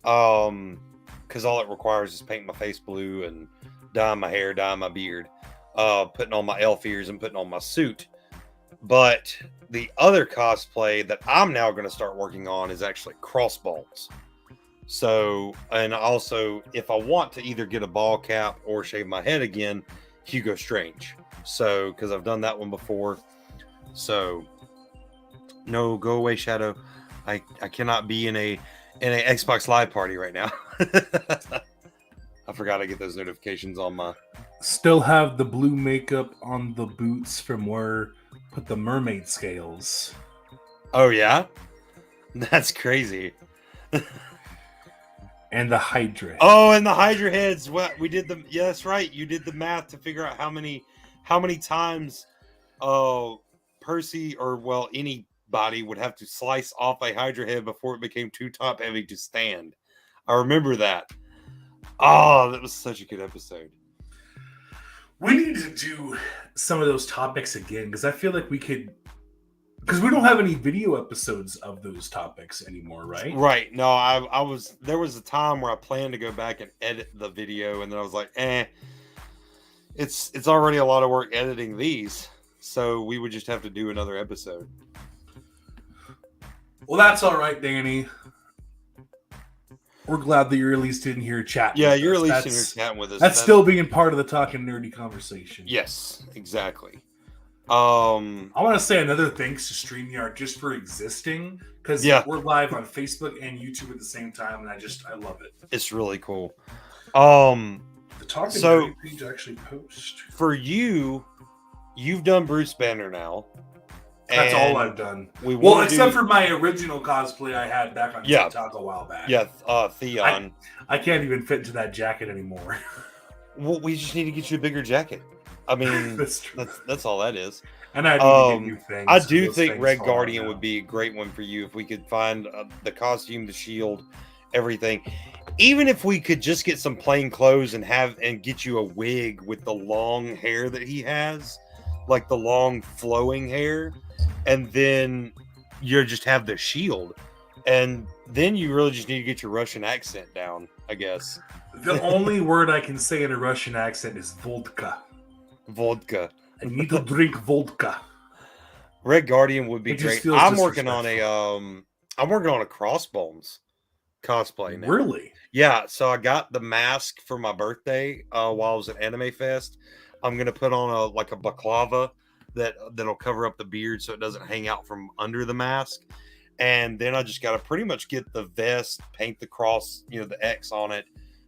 A: because all it requires is painting my face blue and dyeing my hair, dyeing my beard, putting on my elf ears and putting on my suit. But the other cosplay that I'm now going to start working on is actually crossbones. So, and also, if I want to either get a ball cap or shave my head again, Hugo Strange. So, because I've done that one before. So, no, go away, Shadow. I cannot be in a Xbox Live party right now. I forgot to get those notifications on my.
B: Still have the blue makeup on the boots from where with the mermaid scales.
A: Oh yeah, that's crazy.
B: And the Hydra.
A: Oh, and the Hydra heads. What we did yeah, that's right. You did the math to figure out how many times Percy or anybody would have to slice off a Hydra head before it became too top heavy to stand. I remember that. Oh, that was such a good episode.
B: We need to do some of those topics again because I feel like we could. Because we don't have any video episodes of those topics anymore, right?
A: Right. No, I was. There was a time where I planned to go back and edit the video, and then I was like, it's already a lot of work editing these, so we would just have to do another episode.
B: Well, that's all right, Danny. We're glad that you're at least in here chatting.
A: Yeah, you're at least in here chatting with us.
B: That's still being part of the talking nerdy conversation.
A: Yes, exactly.
B: I want to say another thanks to StreamYard just for existing because we're live on Facebook and YouTube at the same time, and I love it.
A: It's really cool.
B: The talking nerdy page actually post
A: for you. You've done Bruce Banner now.
B: That's all I've done. Except for my original cosplay I had back on TikTok a while back.
A: Yeah, Theon.
B: I can't even fit into that jacket anymore.
A: Well, we just need to get you a bigger jacket. I mean, that's all that is.
B: And I need to get new things.
A: I do think Red Guardian would be a great one for you if we could find the costume, the shield, everything. Even if we could just get some plain clothes and get you a wig with the long hair that he has, like the long flowing hair, and then you just have the shield, and then you really just need to get your Russian accent down, I guess.
B: The only word I can say in a Russian accent is vodka.
A: Vodka.
B: I need to drink vodka.
A: Red Guardian would be great. I'm working on a Crossbones cosplay now.
B: Really?
A: Yeah. So I got the mask for my birthday while I was at Anime Fest. I'm gonna put on a baklava that'll cover up the beard so it doesn't hang out from under the mask. And then I just gotta pretty much get the vest, paint the cross, the X on it,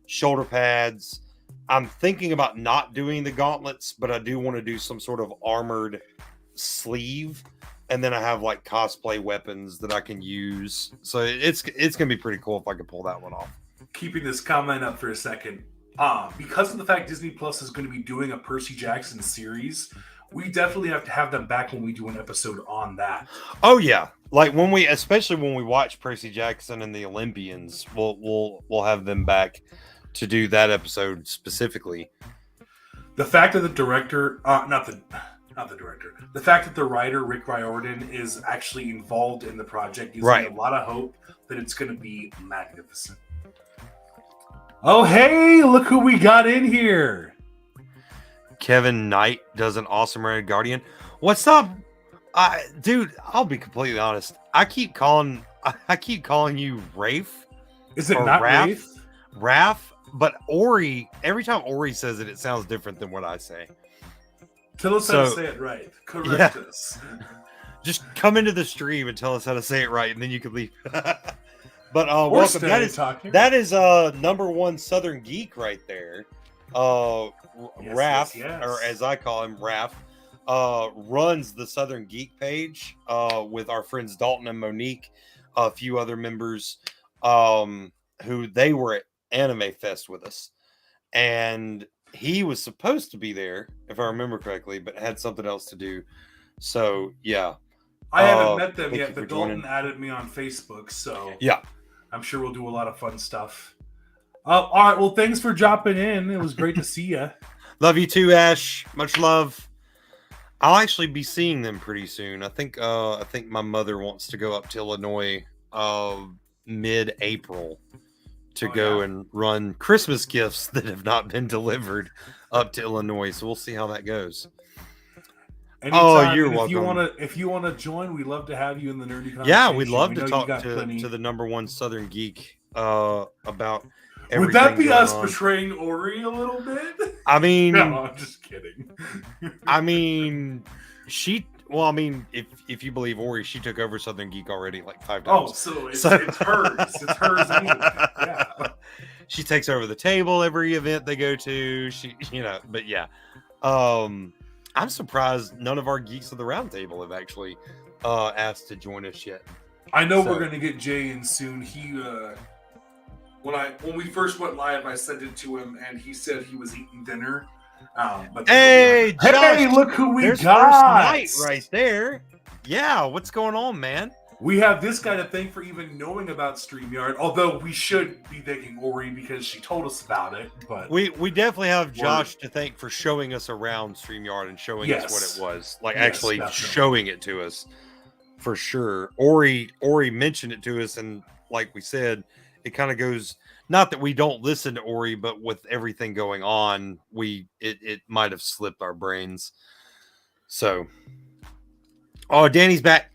A: shoulder pads. I'm thinking about not doing the gauntlets, but I do want to do some sort of armored sleeve, and then I have like cosplay weapons that I can use. So it's gonna be pretty cool if I can pull that one off.
B: Keeping this comment up for a second, because of the fact Disney Plus is going to be doing a Percy Jackson series, we definitely have to have them back when we do an episode on that.
A: Oh yeah, like especially when we watch Percy Jackson and the Olympians, we'll have them back to do that episode specifically.
B: The fact that the director, not the director, the fact that the writer Rick Riordan is actually involved in the project gives me a lot of hope that it's going to be magnificent. Oh hey, look who we got in here!
A: Kevin Knight does an awesome Red Guardian. What's up, dude? I'll be completely honest. I keep calling you Rafe.
B: Is it not Rafe?
A: Raph. But Ori, every time Ori says it, it sounds different than what I say.
B: Tell us how to say it right. Correct us.
A: Just come into the stream and tell us how to say it right, and then you can leave. But welcome. That is number one Southern Geek right there. Raph, or as I call him, Raph, runs the Southern Geek page with our friends Dalton and Monique, a few other members who they were at Anime Fest with us, and he was supposed to be there if I remember correctly, but had something else to do. So yeah,
B: I haven't met them yet, but Dalton added me on Facebook, so yeah, I'm sure we'll do a lot of fun stuff. All right, well, thanks for dropping in. It was great to see you.
A: Love you too, Ash. Much love. I'll actually be seeing them pretty soon. I think my mother wants to go up to Illinois mid-April to go and run Christmas gifts that have not been delivered up to Illinois. So we'll see how that goes.
B: Anytime, you're welcome. If you want to join, we'd love to have you in the nerdy conversation.
A: Yeah, we'd love to talk to the number one Southern Geek about everything.
B: Would that be us betraying Ori a little bit?
A: I mean,
B: no, I'm just kidding.
A: I mean, if you believe Ori, she took over Southern Geek already like 5 times.
B: Oh, so it's hers. It's hers anyway. Yeah.
A: She takes over the table every event they go to. But yeah. I'm surprised none of our geeks of the roundtable have actually asked to join us yet.
B: I know we're gonna get Jay in soon. He when we first went live, I sent it to him, and he said he was eating dinner. But
A: hey, Josh,
B: hey, look who we
A: there's
B: got!
A: First Night right there. Yeah, what's going on, man?
B: We have this guy to thank for even knowing about StreamYard, although we should be thanking Ori because she told us about it. But
A: we definitely have Josh to thank for showing us around StreamYard and showing us what it was. Like actually definitely showing it to us for sure. Ori mentioned it to us, and like we said, it kind of goes, not that we don't listen to Ori, but with everything going on, it might have slipped our brains. So Danny's back.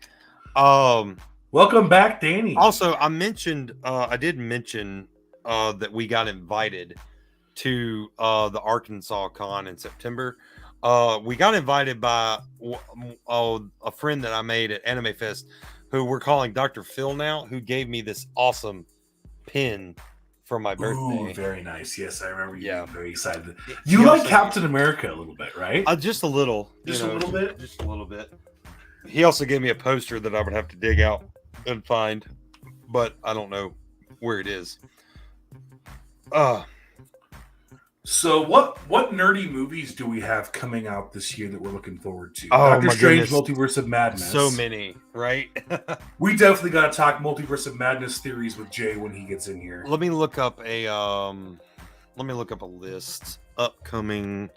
B: Welcome back, Danny.
A: Also, I did mention that we got invited to the Arkansas Con in September. We got invited by a friend that I made at Anime Fest, who we're calling Dr. Phil now, who gave me this awesome pin for my birthday.
B: Ooh, very nice. Yes, I remember you being very excited.
A: You
B: like Captain America a little bit, right?
A: Just a little.
B: Just a little bit?
A: Just a little bit. He also gave me a poster that I would have to dig out and find, but I don't know where it is.
B: So what nerdy movies do we have coming out this year that we're looking forward to?
A: Oh,
B: Doctor Strange, Multiverse of Madness.
A: So many, right?
B: We definitely got to talk Multiverse of Madness theories with Jay when he gets in here.
A: Let me look up a list upcoming.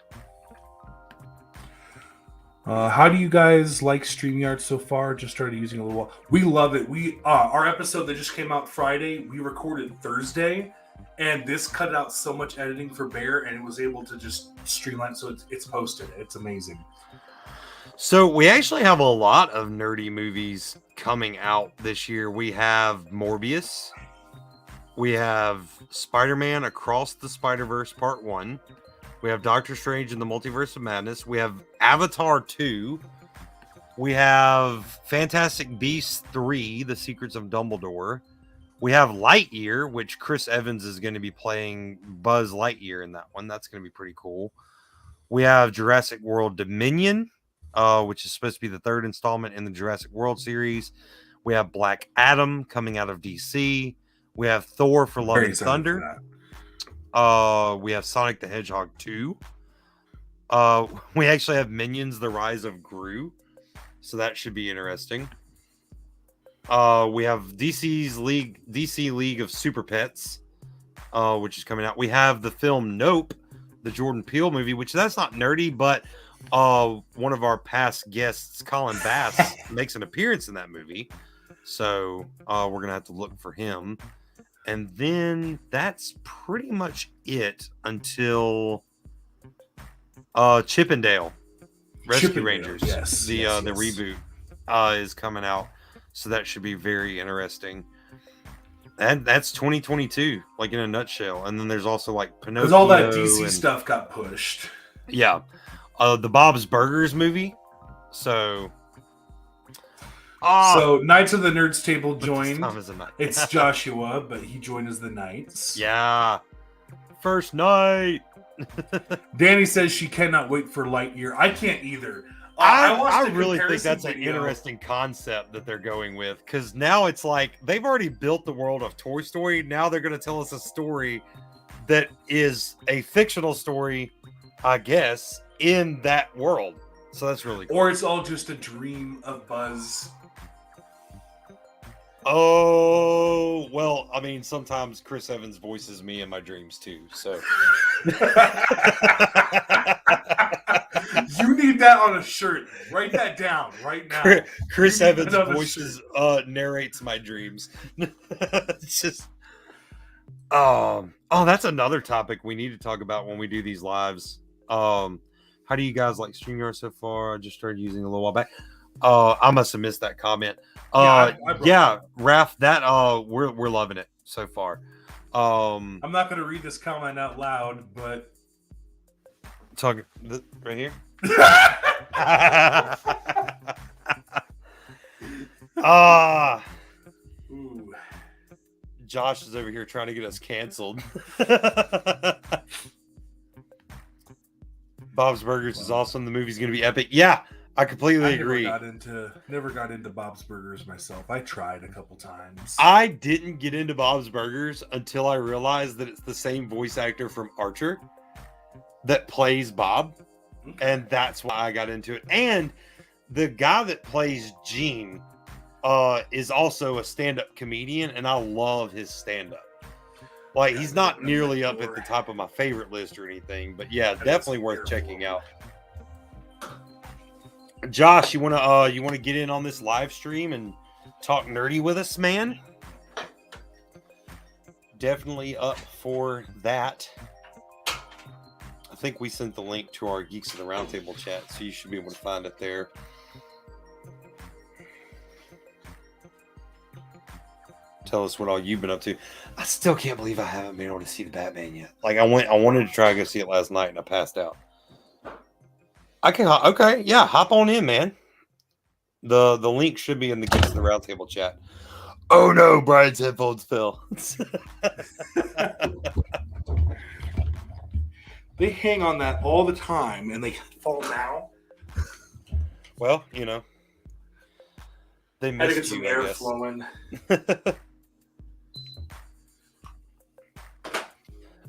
B: How do you guys like StreamYard so far? Just started using a little while. We love it. We our episode that just came out Friday, we recorded Thursday, and this cut out so much editing for Bear, and it was able to just streamline. So it's posted. It's amazing.
A: So we actually have a lot of nerdy movies coming out this year. We have Morbius. We have Spider-Man Across the Spider-Verse Part 1. We have Doctor Strange in the Multiverse of Madness. We have Avatar 2. We have Fantastic Beasts 3, The Secrets of Dumbledore. We have Lightyear, which Chris Evans is going to be playing Buzz Lightyear in that one. That's going to be pretty cool. We have Jurassic World Dominion, which is supposed to be the third installment in the Jurassic World series. We have Black Adam coming out of DC. We have Thor for Love and Thunder. We have Sonic the Hedgehog 2. We actually have Minions: The Rise of Gru, so that should be interesting. We have DC League of Super Pets, which is coming out. We have the film Nope, the Jordan Peele movie, which that's not nerdy, but one of our past guests, Colin Bass, makes an appearance in that movie, so we're gonna have to look for him. And then that's pretty much it until Chippendale Rescue Rangers.
B: Yes,
A: the reboot is coming out, so that should be very interesting. And that's 2022, like in a nutshell. And then there's also like Pinocchio.
B: Because all that DC stuff got pushed.
A: Yeah, the Bob's Burgers movie. So.
B: So Knights of the Nerds table joined. It's Joshua, but he joined as the Knights.
A: Yeah. First night.
B: Danny says she cannot wait for Lightyear. I can't either.
A: I really think that's an interesting concept that they're going with, because now it's like they've already built the world of Toy Story. Now they're going to tell us a story that is a fictional story, I guess, in that world. So that's really cool.
B: Or it's all just a dream of Buzz.
A: Oh, well, I mean, sometimes Chris Evans voices me in my dreams too, so.
B: You need that on a shirt. Write that down right now.
A: Chris Evans voices narrates my dreams. It's just that's another topic we need to talk about when we do these lives. How do you guys like StreamYard so far? I just started using it a little while back. I must have missed that comment. Raph, that we're loving it so far.
B: I'm not going to read this comment out loud, but
A: talking right here.
B: Ooh.
A: Josh is over here trying to get us canceled. Bob's Burgers is awesome. The movie's going to be epic. Yeah, I completely agree.
B: Never got into Bob's Burgers myself. I tried a couple times.
A: I didn't get into Bob's Burgers until I realized that it's the same voice actor from Archer that plays Bob. Okay. And that's why I got into it. And the guy that plays Gene is also a stand-up comedian, and I love his stand-up. Like, he's not nearly up at the top of my favorite list or anything, but yeah, definitely worth checking out. Josh, you wanna get in on this live stream and talk nerdy with us, man? Definitely up for that. I think we sent the link to our Geeks of the Roundtable chat, so you should be able to find it there. Tell us what all you've been up to. I still can't believe I haven't been able to see the Batman yet. Like, I wanted to try to go see it last night, and I passed out. Okay, yeah, hop on in, man. The link should be in the Geeks of the Roundtable chat. Oh no, Brian's headphones fell.
B: They hang on that all the time, and they fall down.
A: Well, you know, they missed
B: had to get some air flowing.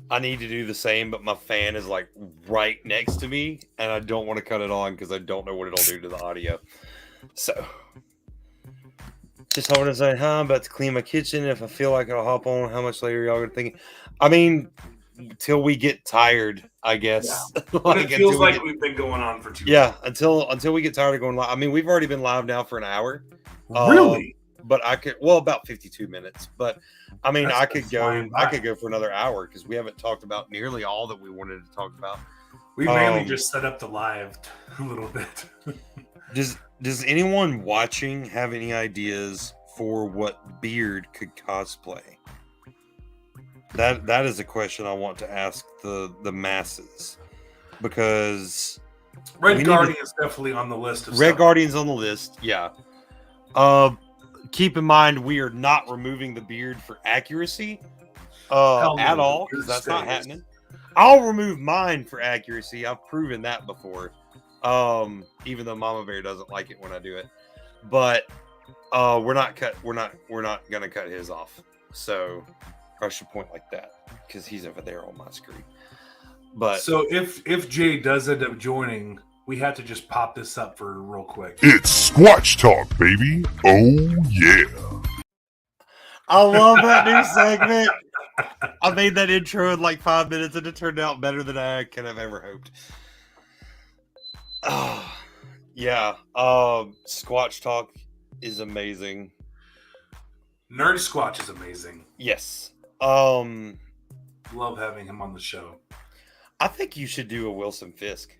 A: I need to do the same, but my fan is like right next to me, and I don't want to cut it on because I don't know what it'll do to the audio. So, just holding to say, I'm about to clean my kitchen. If I feel like I'll hop on, how much later y'all gonna think? I mean, till we get tired, I guess.
B: Yeah. Like, it feels like we've been going on for 2 hours.
A: Yeah, until we get tired of going live. I mean, we've already been live now for an hour.
B: Really?
A: But I could, about 52 minutes. But I mean, I could go for another hour because we haven't talked about nearly all that we wanted to talk about.
B: We mainly just set up the live a little bit.
A: Does anyone watching have any ideas for what Beard could cosplay? That is a question I want to ask the masses, because
B: Red Guardian is definitely on the list.
A: Red Guardian's on the list, yeah. Keep in mind, we are not removing the beard for accuracy at all, because that's not happening. I'll remove mine for accuracy. I've proven that before. Even though Mama Bear doesn't like it when I do it, but we're not gonna cut his off. So I should point like that because he's over there on my screen. But
B: so if Jay does end up joining, we have to just pop this up for real quick.
C: It's Squatch Talk, baby. Oh yeah.
A: I love that new segment. I made that intro in like 5 minutes and it turned out better than I could have ever hoped. Yeah. Squatch Talk is amazing.
B: Nerd Squatch is amazing.
A: Yes.
B: Love having him on the show.
A: I think you should do a Wilson Fisk.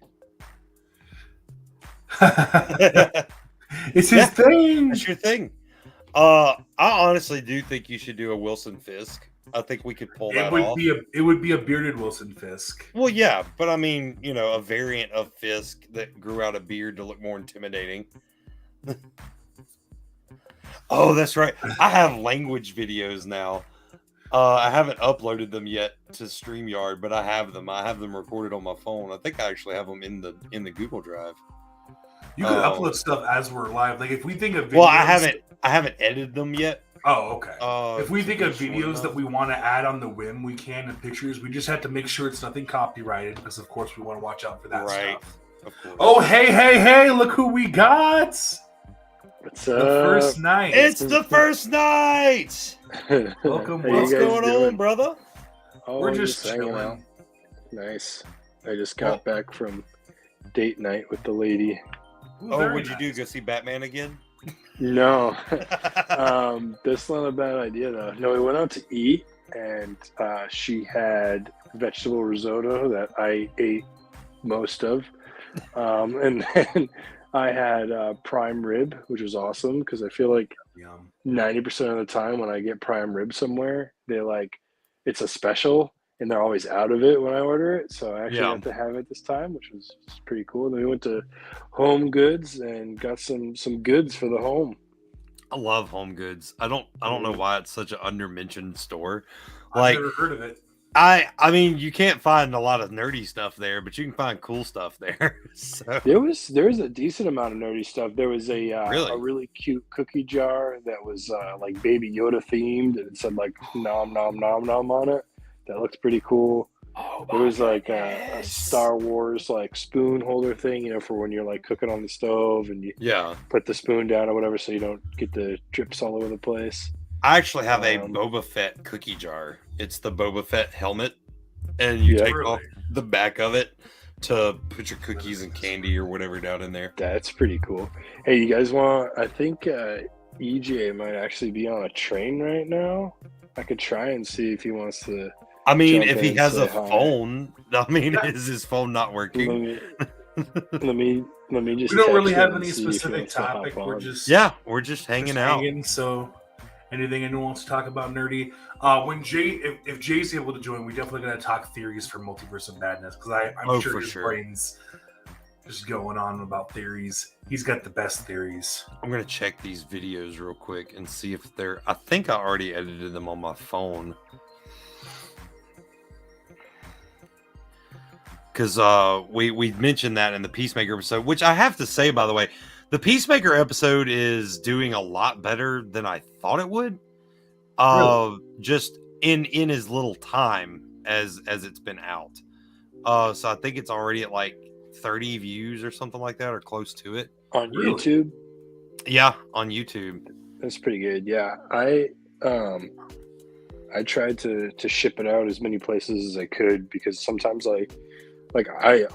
B: It's his thing.
A: It's your thing. I honestly do think you should do a Wilson Fisk. I think we could pull that off.
B: It would be a bearded Wilson Fisk.
A: Well, yeah, but I mean, you know, a variant of Fisk that grew out a beard to look more intimidating. Oh, that's right. I have language videos now. I haven't uploaded them yet to StreamYard, but I have them. I have them recorded on my phone. I think I actually have them in the Google Drive.
B: You can upload stuff as we're live. Like if we think of videos,
A: well, I haven't edited them yet.
B: Oh, okay. If we think of videos that we want to add on the whim, we can, and pictures. We just have to make sure it's nothing copyrighted because, of course, we want to watch out for that stuff. Of course. Oh, hey! Look who we got!
D: What's
B: the first night.
A: It's the first night.
B: Welcome.
A: What's going on, brother?
B: Oh, we're just chilling
D: out. Nice. I just got back from date night with the lady.
A: Ooh, what'd you do? Go see Batman again?
D: No. That's not a bad idea, though. No, we went out to eat, and she had vegetable risotto that I ate most of. And then I had prime rib, which was awesome because I feel like 90% of the time when I get prime rib somewhere, it's a special and they're always out of it when I order it. So I actually got to have it this time, which was pretty cool. Then we went to Home Goods and got some goods for the home.
A: I love Home Goods. I don't know why it's such an under-mentioned store.
B: I've never heard of it.
A: I mean, you can't find a lot of nerdy stuff there, but you can find cool stuff there. So
D: There was a decent amount of nerdy stuff. There was a
A: really,
D: really cute cookie jar that was like Baby Yoda themed, and it said like "nom nom nom nom" on it. That looked pretty cool.
A: oh
D: There
A: my
D: was like a
A: goodness.
D: Star Wars like spoon holder thing, for when you're like cooking on the stove and you
A: Yeah,
D: put the spoon down or whatever, so you don't get the drips all over the place.
A: I actually have a
D: Um,
A: Boba Fett cookie jar. It's the Boba Fett helmet, and you
D: Yeah.
A: take
B: Really?
A: off the back of it to put your cookies and candy or whatever down in there.
D: That's pretty cool. Hey, you guys want? I think EJ might actually be on a train right now. I could try and see if he wants to.
A: I mean,
D: Jump
A: if
D: in
A: he
D: and
A: has
D: say
A: a
D: hi.
A: phone, I mean, is his phone not
D: Let
A: working?
D: me let me just.
B: We don't
D: text
B: really
D: him
B: have
D: and
B: any
D: see if he
B: specific
D: wants to hop
B: topic. We're
D: on.
B: just
A: Yeah, we're just hanging out.
B: So, anything anyone wants to talk about nerdy? When if Jay's able to join, we definitely gonna talk theories for Multiverse of Madness because I'm
A: Oh,
B: sure
A: for
B: his
A: sure.
B: brain's just going on about theories. He's got the best theories.
A: I'm gonna check these videos real quick and see if they're. I think I already edited them on my phone. Because we mentioned that in the Peacemaker episode, which I have to say, by the way, the Peacemaker episode is doing a lot better than I thought it would. Just in his little time as it's been out. So I think it's already at like 30 views or something like that, or close to it.
D: On
B: Really?
D: YouTube.
A: Yeah, on YouTube.
D: That's pretty good. Yeah, I tried to ship it out as many places as I could because sometimes I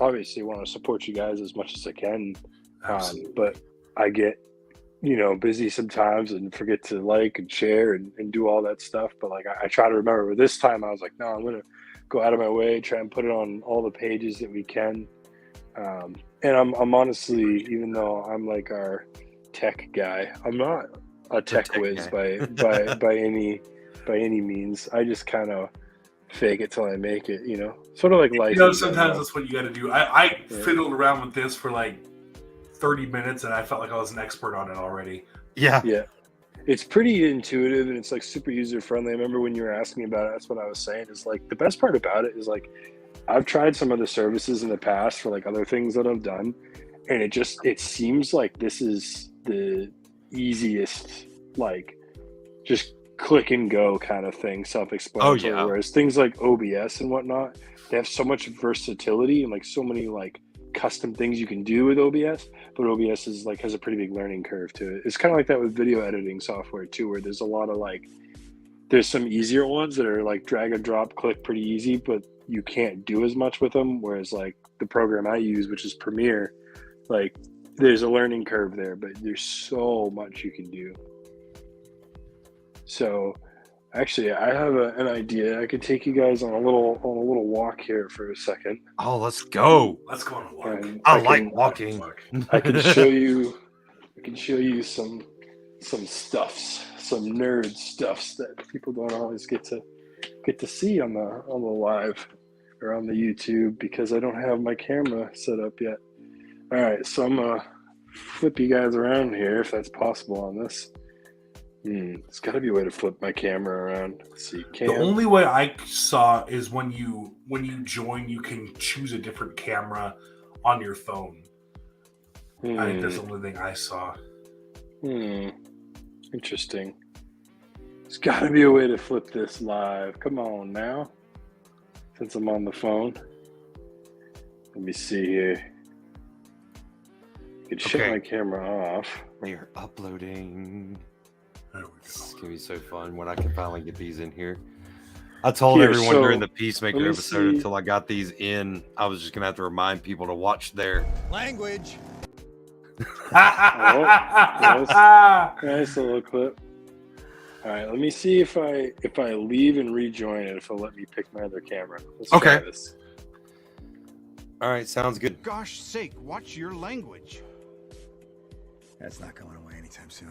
D: obviously want to support you guys as much as I can, but I get busy sometimes and forget to like and share and do all that stuff. But like I try to remember. But this time I was like, no, I'm gonna go out of my way, try and put it on all the pages that we can. And I'm honestly, even though I'm like our tech guy, I'm not a tech
A: tech
D: whiz
A: guy.
D: by any means. I just kind of fake it till I make it, sort of like life.
B: Sometimes that's what you got to do. I fiddled around with this for like 30 minutes and I felt like I was an expert on it already.
A: Yeah.
D: It's pretty intuitive and it's like super user friendly. I remember when you were asking me about it, that's what I was saying is like the best part about it is like I've tried some other services in the past for like other things that I've done, and it seems like this is the easiest, like just click and go kind of thing, self-explanatory.
A: Oh, yeah.
D: Whereas things like OBS and whatnot, they have so much versatility and like so many like custom things you can do with OBS, but OBS is like has a pretty big learning curve to it. It's kind of like that with video editing software too, where there's a lot of like there's some easier ones that are like drag and drop click pretty easy, but you can't do as much with them. Whereas like the program I use, which is Premiere, like there's a learning curve there, but there's so much you can do. So actually I have an idea. I could take you guys on a little walk here for a second.
A: Oh, let's go.
B: Let's go on a walk.
D: And
A: I like walking.
D: I can show you some stuffs, some nerd stuffs that people don't always get to see on the live or on the YouTube because I don't have my camera set up yet. All right, so I'm gonna flip you guys around here if that's possible on this. There's got to be a way to flip my camera around. Let's see,
B: The only way I saw is when you join, you can choose a different camera on your phone. I think that's the only thing I saw.
D: Interesting. There's got to be a way to flip this live. Come on now. Since I'm on the phone. Let me see here. I could shut my camera off.
A: They are uploading.
B: There we
A: It's
B: go.
A: gonna be so fun when I can finally get these in here. I told
D: Here,
A: everyone
D: so,
A: during the Peacemaker
D: let me
A: episode
D: see.
A: until I got these in, I was just gonna have to remind people to watch their
E: Language.
D: Nice little clip. All right, let me see if I leave and rejoin it, if it'll let me pick my other camera. Let's try
A: Okay.
D: this.
A: All right, sounds good.
E: Gosh sake, watch your language. That's not going away anytime soon.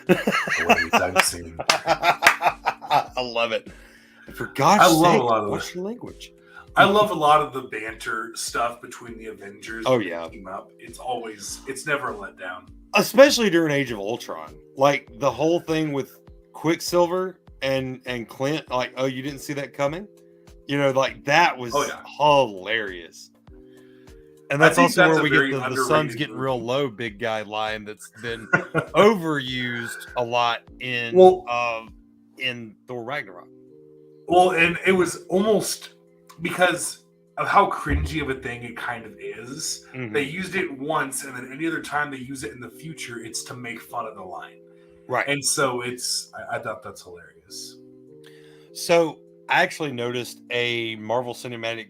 B: Anytime soon.
A: I love it. For God's
B: I love
A: sake,
B: a lot of
A: what's
B: this.
A: your language?
B: I love a lot of the banter stuff between the Avengers.
A: Oh,
B: when they
A: yeah.
B: team up. It's never a letdown.
A: Especially during Age of Ultron. Like the whole thing with Quicksilver and Clint like, oh, you didn't see that coming? You know, like that was hilarious. And that's also where we get the sun's getting real low big guy line that's been overused a lot in Thor Ragnarok.
B: Well, and it was almost because of how cringy of a thing it kind of is.
A: Mhm.
B: They used it once, and then any other time they use it in the future, it's to make fun of the line.
A: Right.
B: And so I thought that's hilarious.
A: So I actually noticed a Marvel Cinematic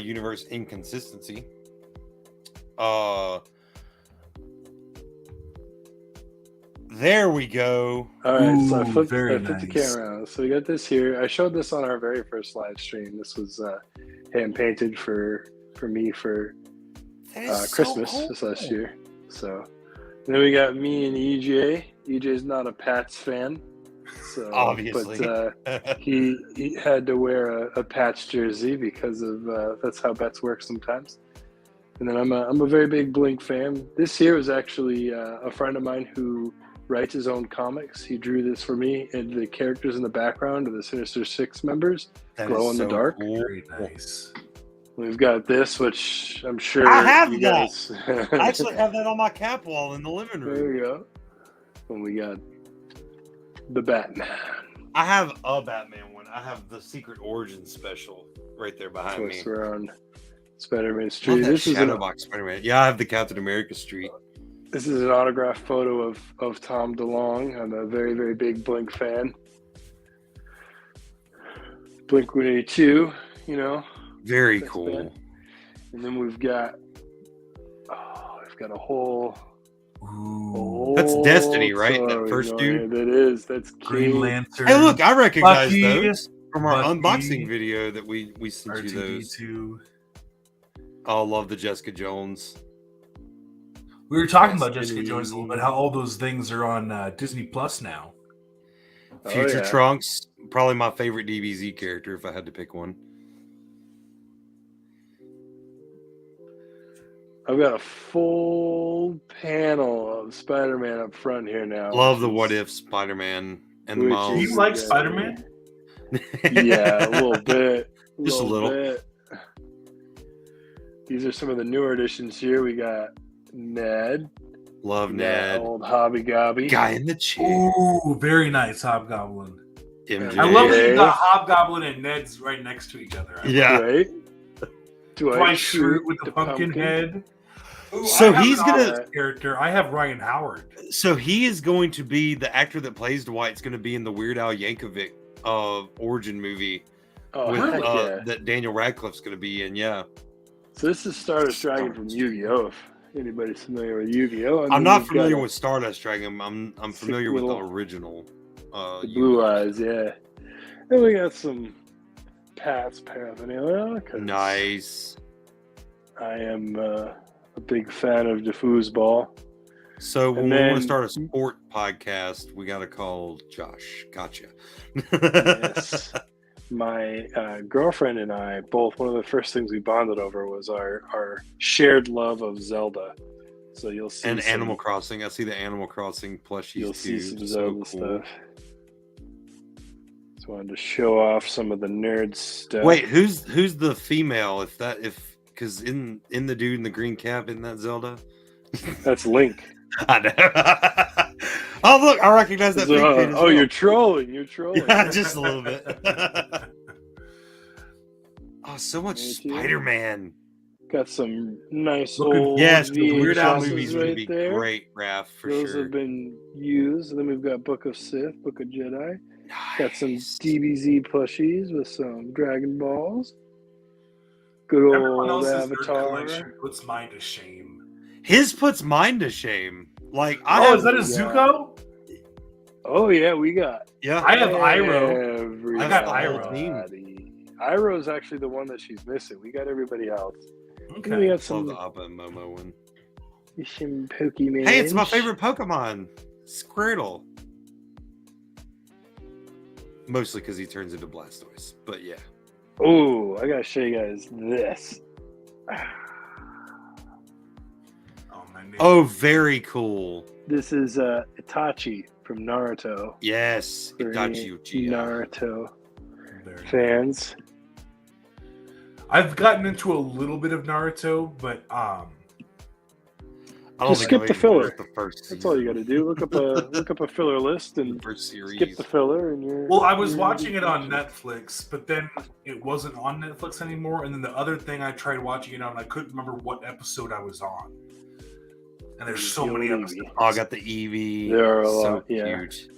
A: Universe inconsistency. There we go.
D: All right, so I
B: Ooh,
D: flipped
B: very
D: the
B: nice.
D: camera out. So we got this here. I showed this on our very first live stream. This was hand painted for me for Christmas this last year. So and then we got me and EJ. EJ's not a Pats fan, so
A: Obviously.
D: but he had to wear a Pats jersey because of that's how bets work sometimes. And then I'm a very big Blink fan. This here was actually a friend of mine who writes his own comics. He drew this for me, and the characters in the background of the Sinister Six members glow in the dark.
A: Cool.
B: Very nice.
D: We've got this, which I'm sure
A: I have
D: you
A: that.
D: guys.
A: I actually have that on my cap wall in the living room.
D: There we go. And we got the Batman.
A: I have a Batman one. I have the Secret Origin special right there behind me.
D: Twist around Spider-Man
A: Love
D: Street.
A: that
D: This is
A: Shadow Box Spider-Man. Yeah, I have the Captain America Street.
D: This is an autographed photo of Tom DeLonge. I'm a very, very big Blink fan. Blink 182, you know.
A: Very
D: That's
A: cool.
D: bad. And then we've got a whole.
A: That's Destiny, right? That
D: Sorry,
A: first
D: no,
A: dude?
D: That is. That's
B: Green
D: King.
B: Lantern.
A: Hey, look, I recognize
B: Bucky,
A: those from our
B: Bucky,
A: unboxing video that we sent you those.
B: R2D2.
A: I love the Jessica Jones.
B: We were talking about Jessica Jones a little bit, how all those things are on Disney Plus now.
D: Oh,
A: Future
D: yeah.
A: Trunks, probably my favorite DBZ character if I had to pick one.
D: I've got a full panel of Spider-Man up front here now.
A: Love the What If Spider-Man and the
D: Which
A: Miles.
B: Do you like Spider-Man?
D: Yeah, a little bit.
A: Just a little.
D: Bit. These are some of the newer editions here. We got Ned.
A: Love
D: We got
A: Ned.
D: Old Hobby Gobby.
A: Guy in the chair.
B: Ooh, very nice Hobgoblin.
A: MJ.
B: I love that you got Hobgoblin and Ned's right next to each other.
A: Yeah.
D: Right? Do I
B: Twice
D: shoot
B: shirt with the pumpkin head. Ooh,
A: So
B: I have
A: he's
B: an
A: gonna-
B: opposite character. I have Ryan Howard.
A: So he is going to be the actor that plays Dwight's going to be in the Weird Al Yankovic origin movie
D: Oh,
A: with
D: heck yeah.
A: that Daniel Radcliffe's going to be in. Yeah,
D: So this is Stardust Dragon from Yu-Gi-Oh! If anybody's familiar with Yu-Gi-Oh! And
A: I'm
D: then
A: not
D: we've got
A: familiar with Stardust Dragon. I'm
D: Sick
A: familiar with the
D: little-
A: original.
D: the Blue Eyes, yeah. And we got some Pat's paraphernalia. 'Cause
A: Nice.
D: I am a big fan of the foosball.
A: So when
D: And
A: we want
D: then-
A: to start a sport podcast, we got to call Josh. Gotcha.
D: Yes. My girlfriend and I, both, one of the first things we bonded over was our shared love of Zelda. So you'll see
A: And
D: some,
A: Animal Crossing. I see the Animal Crossing plushies
D: you'll
A: too.
D: see some
A: So
D: Zelda
A: cool.
D: stuff. Just wanted to show off some of the nerd stuff.
A: Wait, who's the female? Because in the dude in the green cap, isn't that Zelda?
D: That's Link.
A: I know. Oh look, I recognize that.
D: So,
A: pink dude as well.
D: you're trolling. You're trolling.
A: Yeah, just a little bit. Oh, so much
D: Me too.
A: Spider-Man.
D: Got some nice
B: Looking-
D: old
A: Yes, the Weird Al
D: VHSs
A: movies
D: right
A: would be
D: there.
A: great, Raph, for
D: Those
A: sure.
D: have been used. And then we've got Book of Sith, Book of Jedi. Got some
A: Nice.
D: DBZ plushies with some Dragon Balls. Good
B: Everyone
D: old
B: else's nerd
D: Avatar.
B: collection puts mine to shame.
A: His puts mine to shame. Like
B: Is that a
D: Yeah.
B: Zuko?
D: Oh yeah, we got.
A: yeah.
B: I have Iroh.
A: I got the
B: Iroh.
A: whole team.
D: Iroh's actually the one that she's missing. We got everybody else.
B: Okay.
D: And we got
A: Love
D: some,
A: the Appa and Momo one.
D: some Pokemon.
A: Hey, it's my favorite Pokemon, Squirtle. Mostly because he turns into Blastoise, but yeah.
D: Oh, I gotta show you guys this.
B: Oh, my name.
A: Oh, very cool.
D: This is Itachi from Naruto.
A: Yes,
D: For
A: Itachi
D: any
A: Uchiha.
D: Naruto
B: Very
D: fans.
B: I've gotten into a little bit of Naruto, but
A: I don't
D: Just
A: think
D: skip
A: I've
D: the
A: even
D: filler.
A: watched the first season.
D: That's all you got to do. Look up a filler list
A: The
D: and
A: first series.
D: skip the filler, and you're.
B: well, I was
D: you're
B: watching it on
D: watching.
B: Netflix, but then it wasn't on Netflix anymore. And then the other thing I tried watching it on, I couldn't remember what episode I was on. And there's so many
D: Eevee.
B: episodes.
A: Oh, I got the Eevee.
D: There are a
A: So
D: lot, yeah.
A: cute.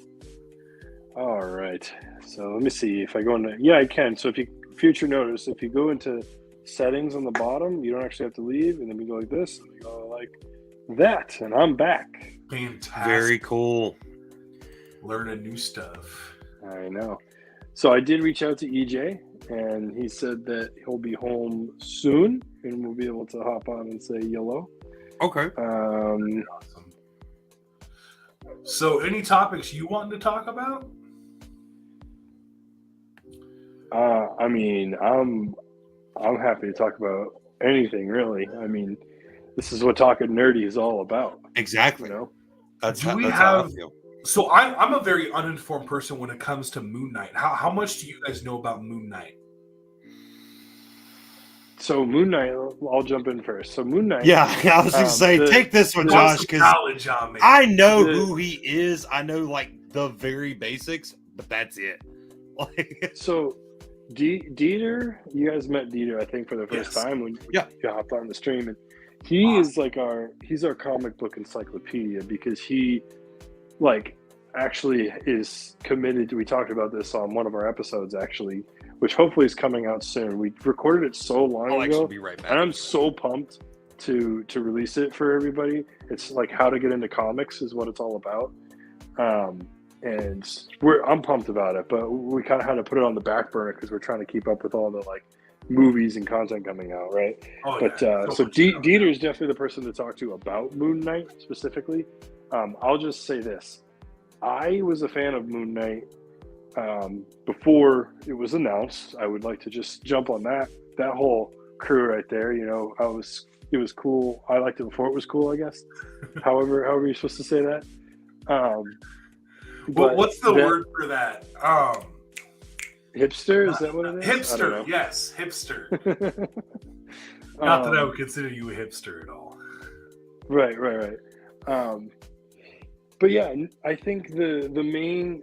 D: All right. So let me see if I go into. Yeah, I can. So if you future notice, if you go into settings on the bottom, you don't actually have to leave, and then we go like this, and we go like that, and I'm back.
B: Fantastic.
A: Very cool.
B: Learning new stuff.
D: I know. So I did reach out to EJ, and he said that he'll be home soon, and we'll be able to hop on and say hello.
A: Okay.
B: Awesome. So, any topics you want to talk about?
D: I mean, I'm happy to talk about anything really. I mean, this is what Talking Nerdy is all about.
A: Exactly.
D: You know.
A: That's
B: Do
A: how,
B: we
A: that's how I
B: have-
A: feel.
B: So, I'm a very uninformed person when it comes to Moon Knight. How much do you guys know about Moon Knight?
D: So Moon Knight, I'll jump in first. So Moon Knight.
A: Yeah, I was going to say, take this one,
B: Want
A: Josh,
B: some
A: because
B: knowledge on me.
A: I know
D: The-
A: who he is. I know like the very basics, but that's it. Like,
D: So Dieter, you guys met Dieter, I think, for the first
B: Yes.
D: time when
A: Yeah.
D: you hopped on the stream, and he is like he's our comic book encyclopedia because he like actually is committed to. We talked about this on one of our episodes actually, which hopefully is coming out soon. We recorded it so long
A: I'll
D: ago,
A: actually be right back.
D: and I'm so pumped to release it for everybody. It's like how to get into comics is what it's all about. And I'm pumped about it, but we kind of had to put it on the back burner because we're trying to keep up with all the like movies and content coming out, right?
B: Oh,
D: But
B: yeah.
D: so
B: much stuff.
D: Dieter is definitely the person to talk to about Moon Knight specifically. I'll just say this: I was a fan of Moon Knight before it was announced. I would like to just jump on that whole crew right there. You know, it was cool. I liked it before it was cool, I guess. however you're supposed to say that.
B: Well, what's the
D: that-
B: word for that?
D: Hipster? Is that what it is? I don't
B: Hipster.
D: know.
B: Yes, hipster. Not that I would consider you a hipster at all.
D: Right. But yeah, I think the main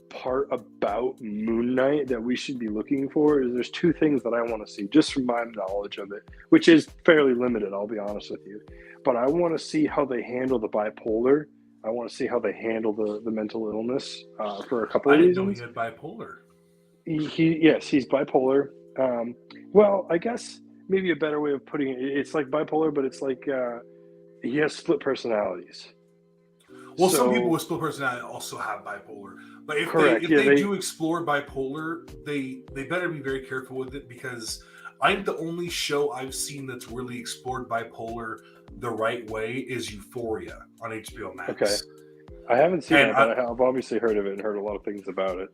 D: part about Moon Knight that we should be looking for is there's two things that I want to see, just from my knowledge of it, which is fairly limited, I'll be honest with you. But I want to see how they handle the bipolar. I want to see how they handle the mental illness for a couple
B: I
D: of
B: didn't know
D: reasons.
B: he had bipolar.
D: Yes, he's bipolar. Well, I guess maybe a better way of putting it, it's like bipolar, but it's like he has split personalities.
B: Well, some
D: So-
B: people with split personality also have bipolar. But if
D: Correct,
B: they
D: they-
B: do explore bipolar, they better be very careful with it, because I think the only show I've seen that's really explored bipolar the right way is Euphoria on HBO Max.
D: Okay. I haven't seen
B: And
D: it, but I've obviously heard of it and heard a lot of things about it.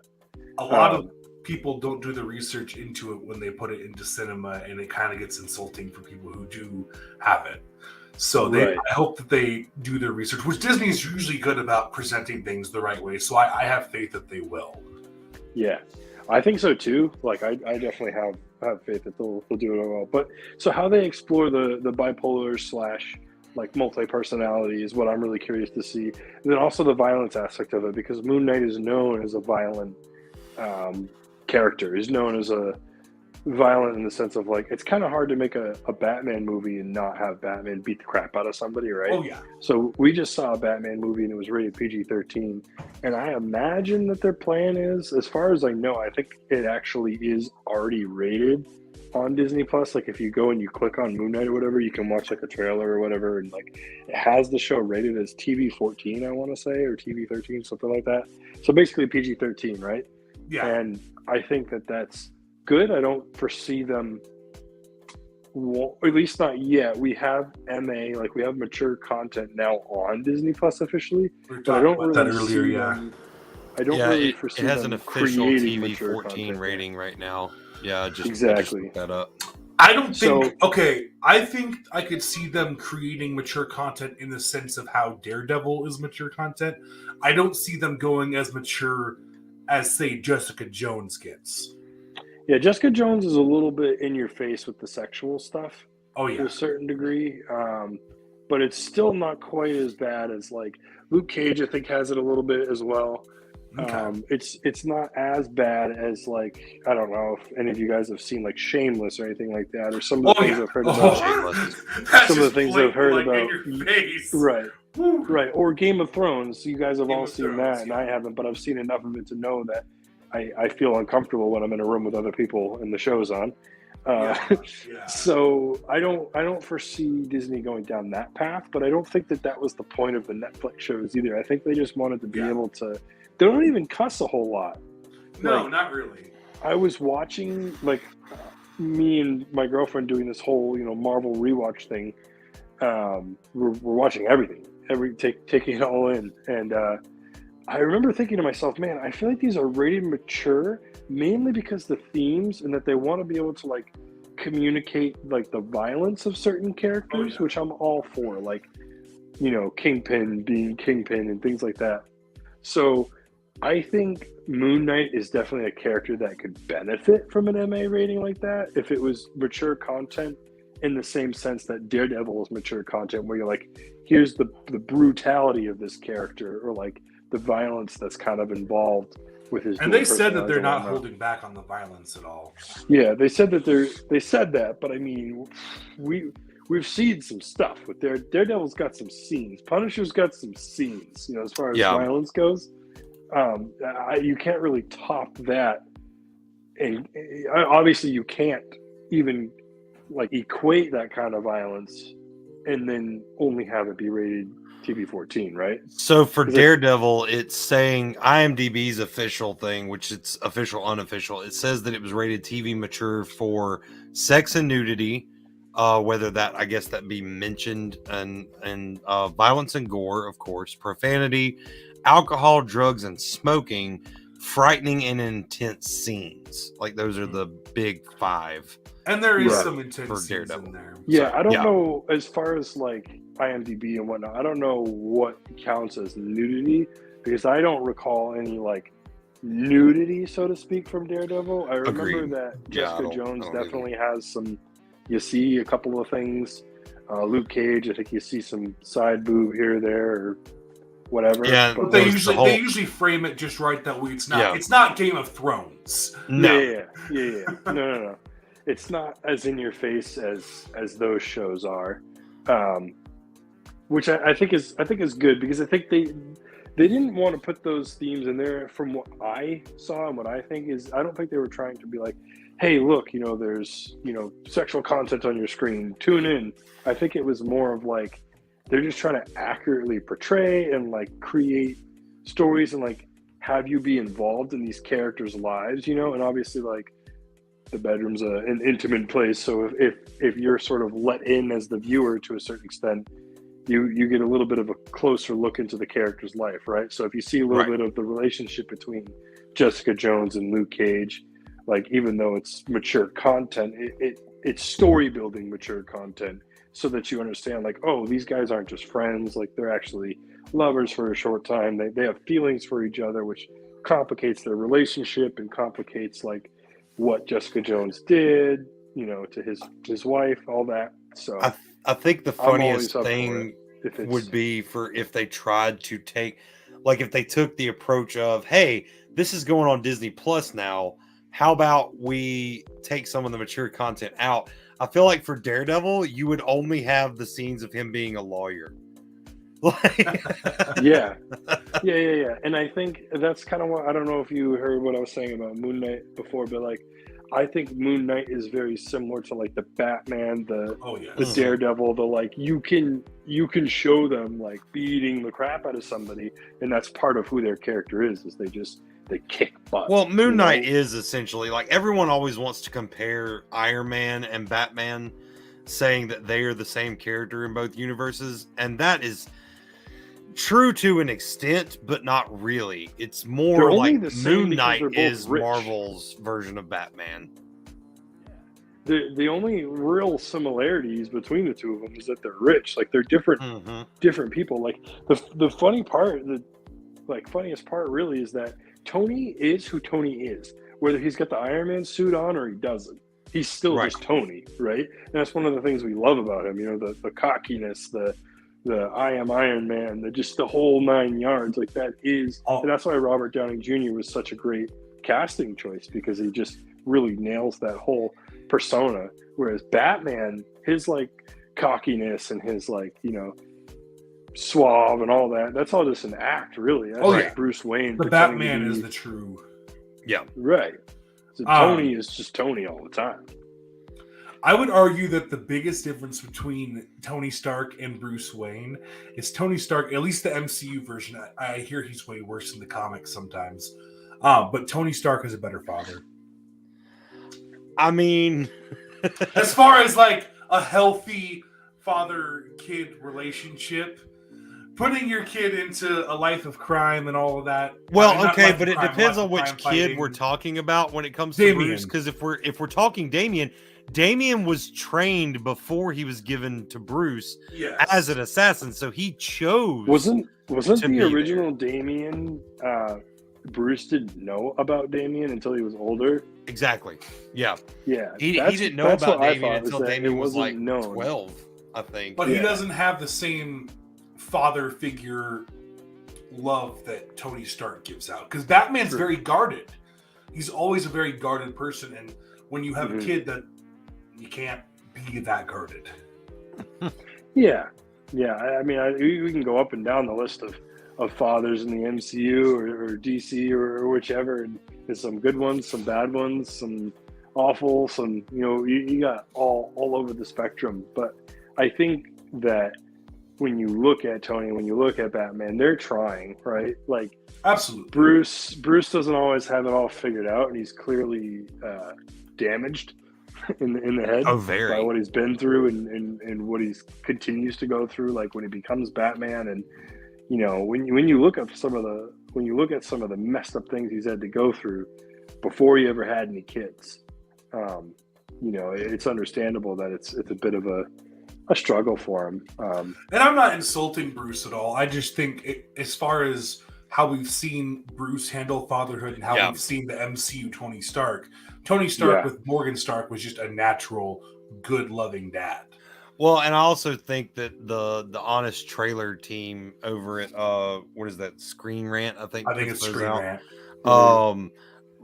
B: A lot of people don't do the research into it when they put it into cinema, and it kind of gets insulting for people who do have it. So
D: Right.
B: I hope that they do their research, which Disney is usually good about presenting things the right way. So I have faith that they will.
D: Yeah, I think so too. Like I definitely have faith that they'll do it well. But so how they explore the bipolar / like multi-personality is what I'm really curious to see. And then also the violence aspect of it, because Moon Knight is known as a violent character. He's known as a violent in the sense of like, it's kind of hard to make a Batman movie and not have Batman beat the crap out of somebody, right?
B: Oh, yeah.
D: So we just saw a Batman movie and it was rated PG-13. And I imagine that their plan is, as far as I know, I think it actually is already rated on Disney Plus. Like if you go and you click on Moon Knight or whatever, you can watch like a trailer or whatever. And like it has the show rated as TV-14, I want to say, or TV-13, something like that. So basically PG-13, right?
B: Yeah.
D: And I think that that's good. I don't foresee them, well, at least not yet. We have MA, like we have mature content now on Disney Plus officially.
B: We were
D: But I
B: talking
D: don't
B: about
D: really
B: that earlier,
D: see
B: yeah.
D: them, I don't really foresee
A: it has
D: them
A: an official
D: creating
A: TV
D: mature
A: 14
D: content.
A: rating right now. Yeah, I just
D: Exactly.
A: looked that up.
B: I don't think.
D: So-
B: Okay, I think I could see them creating mature content in the sense of how Daredevil is mature content. I don't see them going as mature as, say, Jessica Jones gets.
D: Yeah, Jessica Jones is a little bit in your face with the sexual stuff
B: Oh
D: to
B: yeah,
D: a certain degree, but it's still not quite as bad as like Luke Cage. I think has it a little bit as well.
B: okay.
D: It's not as bad as like I don't know if any of you guys have seen like Shameless or anything like that, or some of the things I've heard about.
B: That's
D: Some of the
B: just
D: things I've heard
B: blatant, like,
D: about.
B: in your face.
D: Right,
B: Woo.
D: right, or Game of Thrones. You guys have
B: Game
D: all
B: of
D: seen
B: Thrones,
D: that, and
B: yeah.
D: I haven't, but I've seen enough of it to know that I feel uncomfortable when I'm in a room with other people and the show's on.
B: Yeah.
D: So I don't foresee Disney going down that path, but I don't think that was the point of the Netflix shows either. I think they just wanted to be
B: Yeah.
D: able to. They don't even cuss a whole lot.
B: No,
D: Like,
B: not really.
D: I was watching me and my girlfriend doing this whole Marvel rewatch thing. We're watching everything, taking it all in, and I remember thinking to myself, man, I feel like these are rated mature mainly because the themes and that they want to be able to like communicate like the violence of certain characters, which I'm all for, like Kingpin being Kingpin and things like that. So I think Moon Knight is definitely a character that could benefit from an MA rating like that if it was mature content in the same sense that Daredevil is mature content, where you're like, here's the brutality of this character, or like the violence that's kind of involved with his.
B: And they said that they're
D: personalities and
B: not
D: whatnot.
B: holding back on the violence at all.
D: Yeah, they said that, but I mein, we've seen some stuff with Daredevil's got some scenes. Punisher's got some scenes, as far as violence goes. You can't really top that, and obviously you can't even like equate that kind of violence and then only have it be rated TV-14, right?
A: So for Daredevil, it's saying IMDb's official thing, which it's official, unofficial. It says that it was rated TV mature for sex and nudity, whether that, I guess that be mentioned, and violence and gore, of course, profanity, alcohol, drugs, and smoking, frightening and intense scenes. Like those are the big five.
B: And there is
D: Right.
B: some intense
A: For
B: scenes
A: Daredevil.
B: in there.
D: Yeah,
B: So,
D: I don't know as far as like IMDb and whatnot. I don't know what counts as nudity because I don't recall any like nudity, so to speak, from Daredevil. I remember
A: Agreed.
D: that
A: Yeah,
D: Jessica
A: I
D: Jones
A: don't either.
D: definitely has some. You see a couple of things. Luke Cage, I think you see some side boob here or there or whatever.
A: Yeah,
B: but
A: There
B: they
A: was the
B: usually
A: whole-
B: frame it just right that way. It's not.
A: Yeah.
B: It's not Game of Thrones.
A: No.
D: Yeah. No. It's not as in your face as those shows are, which I think is good because I think they didn't want to put those themes in there. From what I saw and what I think is, I don't think they were trying to be like, hey, look, there's sexual content on your screen, tune in. I think it was more of like they're just trying to accurately portray and like create stories and like have you be involved in these characters' lives, and obviously like the bedroom's an intimate place, so if you're sort of let in as the viewer to a certain extent, you get a little bit of a closer look into the character's life, right? So if you see a little
A: Right.
D: bit of the relationship between Jessica Jones and Luke Cage, like even though it's mature content, it's story building mature content, so that you understand like, oh, these guys aren't just friends, like they're actually lovers for a short time. They have feelings for each other, which complicates their relationship and complicates like what Jessica Jones did, to his wife, all that. So
A: I think the
D: I'm always
A: funniest
D: up for
A: thing
D: it if it's
A: would be for if they tried to take, like if they took the approach of, hey, this is going on Disney Plus now, how about we take some of the mature content out? I feel like for Daredevil, you would only have the scenes of him being a lawyer. Like,
D: yeah. And I think that's kind of what, I don't know if you heard what I was saying about Moon Knight before, but like I think Moon Knight is very similar to like the Batman, the
B: Oh yeah.
D: the Daredevil, the like you can show them like beating the crap out of somebody, and that's part of who their character is they kick butt.
A: well, Moon Knight
D: know?
A: is essentially like everyone always wants to compare Iron Man and Batman, saying that they are the same character in both universes, and that is true to an extent, but not really. It's
D: They're
A: more
D: only
A: like
D: the same
A: Moon
D: because
A: Knight
D: they're both
A: is
D: rich.
A: Marvel's version of Batman.
D: the only real similarities between the two of them is that they're rich. Like they're different people. Like the funny part, the funniest part really is that Tony is who Tony is. Whether he's got the Iron Man suit on or he doesn't, he's still just Tony, right? And that's one of the things we love about him. You know, the cockiness, the I am Iron Man, the whole 9 yards. Like that is, and that's why Robert Downey Jr. was such a great casting choice, because he just really nails that whole persona. Whereas Batman, his like cockiness and his like, you know, suave and all that's all just an act, really. That's like Bruce Wayne.
B: The Batman is the true.
A: Yeah.
D: Right. So Tony is just Tony all the time.
B: I would argue that the biggest difference between Tony Stark and Bruce Wayne is Tony Stark, at least the MCU version. I hear he's way worse in the comics sometimes. But Tony Stark is a better father.
A: I mean,
B: as far as like a healthy father-kid relationship, putting your kid into a life of crime and all of that.
A: Well, okay, but it depends on which kid we're talking about when it comes to
B: Damian.
A: Bruce. Because if we're talking Damian was trained before he was given to Bruce as an assassin, so he chose.
D: Wasn't the original Damian? Bruce didn't know about Damian until he was older.
A: Exactly. Yeah.
D: Yeah.
A: He didn't know about Damian until Damian was like 12, I think.
B: But he doesn't have the same father figure love that Tony Stark gives out, because Batman's very guarded. He's always a very guarded person, and when you have a kid, that you can't be that guarded.
D: Yeah. I mean, we can go up and down the list of fathers in the MCU or DC or whichever, and there's some good ones, some bad ones, some awful, some, you know, you got all over the spectrum. But I think that when you look at Tony, when you look at Batman, they're trying, right? Like,
B: absolutely.
D: Bruce doesn't always have it all figured out, and he's clearly damaged in the head by what he's been through and what he continues to go through. Like when he becomes Batman, and you know, when you look at some of the messed up things he's had to go through before he ever had any kids, you know, it's understandable that it's a bit of a struggle for him.
B: And I'm not insulting Bruce at all. I just think as far as how we've seen Bruce handle fatherhood and how we've seen the MCU Tony Stark with Morgan Stark was just a natural, good, loving dad.
A: Well, and I also think that the Honest Trailer team over at what is that, Screen Rant? I think
B: it's Screen Rant.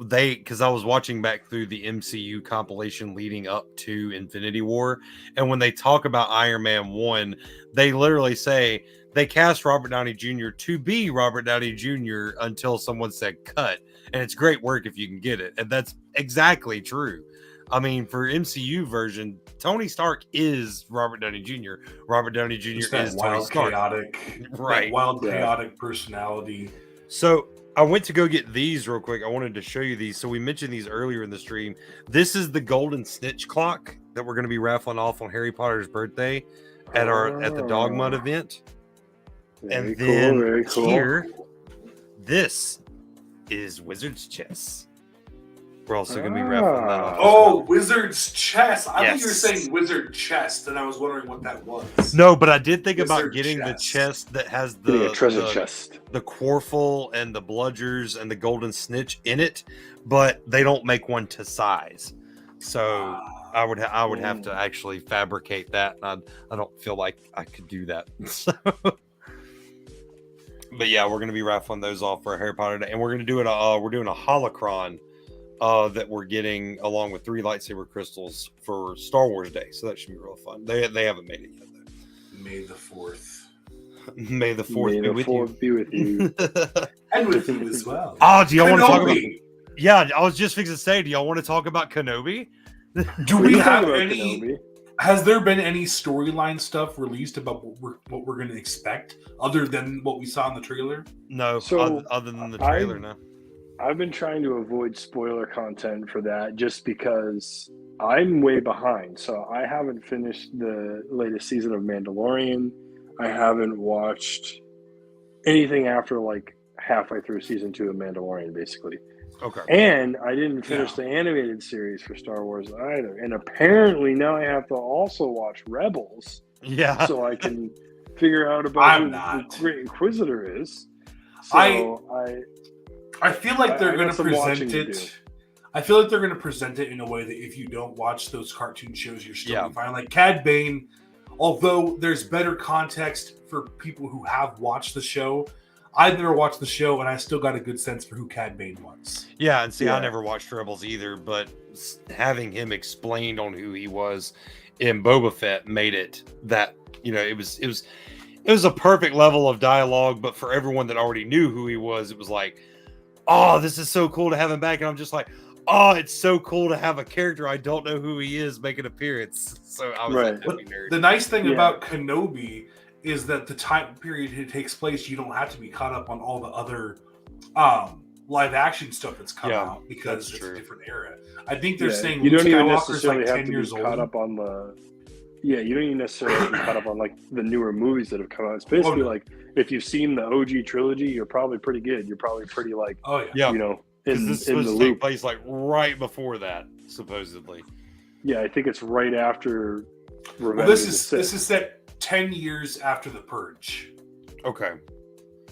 A: Because I was watching back through the MCU compilation leading up to Infinity War, and when they talk about Iron Man 1, they literally say they cast Robert Downey Jr. to be Robert Downey Jr. until someone said cut, and it's great work if you can get it, and that's exactly true. I mean, for MCU version, Tony Stark is Robert Downey Jr. Robert Downey Jr. is Tony Stark.
B: Wild, chaotic personality.
A: So I went to go get these real quick. I wanted to show you these. So we mentioned these earlier in the stream. This is the golden Snitch clock that we're going to be raffling off on Harry Potter's birthday at the Dog Mud event.
D: Very cool.
A: Here, this is Wizard's Chess. We're also going to be raffling that off.
B: Oh, Wizard's Chest. I thought you were saying Wizard Chest, and I was wondering what that was.
A: No, but I did think about getting the chest that has the
D: treasure chest,
A: the Quarfel and the Bludgers and the Golden Snitch in it, but they don't make one to size. So I would have to actually fabricate that. And I don't feel like I could do that. So. But yeah, we're going to be raffling those off for Harry Potter Day, and we're going to do it. We're doing a holocron that we're getting along with 3 lightsaber crystals for Star Wars Day, so that should be real fun. They haven't made it yet though.
B: May the 4th.
A: May the 4th
D: be with you.
B: And with you as well.
A: Oh, do y'all want to talk about? Yeah, I was just fixing to say, do y'all want to talk about Kenobi?
B: Do we have any? Kenobi? Has there been any storyline stuff released about what we're going to expect other than what we saw in the trailer?
A: No, so other than the trailer, no.
D: I've been trying to avoid spoiler content for that just because I'm way behind. So I haven't finished the latest season of Mandalorian. I haven't watched anything after like halfway through season 2 of Mandalorian, basically.
A: Okay.
D: And I didn't finish the animated series for Star Wars either. And apparently now I have to also watch Rebels
A: Yeah.
D: so I can figure out about who the Great Inquisitor is. So
B: I feel like they're going to present
D: to
B: it. I feel like they're going to present it in a way that if you don't watch those cartoon shows, you're still fine. Like Cad Bane, although there's better context for people who have watched the show, I've never watched the show, and I still got a good sense for who Cad Bane was.
A: Yeah, and see, I never watched Rebels either, but having him explained on who he was in Boba Fett made it that, you know, it was a perfect level of dialogue, but for everyone that already knew who he was, it was like, oh, this is so cool to have him back. And I'm just like, oh, it's so cool to have a character I don't know who he is make an appearance. So I was like,
B: the nice thing about Kenobi is that the time period it takes place, you don't have to be caught up on all the other live action stuff that's come out because it's a different era. I think they're saying
D: you
B: Luke
D: don't even
B: Skywalker's
D: necessarily
B: like
D: have
B: 10
D: to
B: years
D: be
B: old.
D: caught up on the. Yeah, you don't even necessarily have to be caught up on like the newer movies that have come out. It's basically like if you've seen the OG trilogy, you're probably pretty good. You're probably pretty like, you know, in
A: this
D: the
A: was
D: loop.
A: take place like right before that, supposedly.
D: Yeah, I think it's right after Revenge
B: Well,
D: of the Sith.
B: this is set 10 years after the Purge.
A: Okay.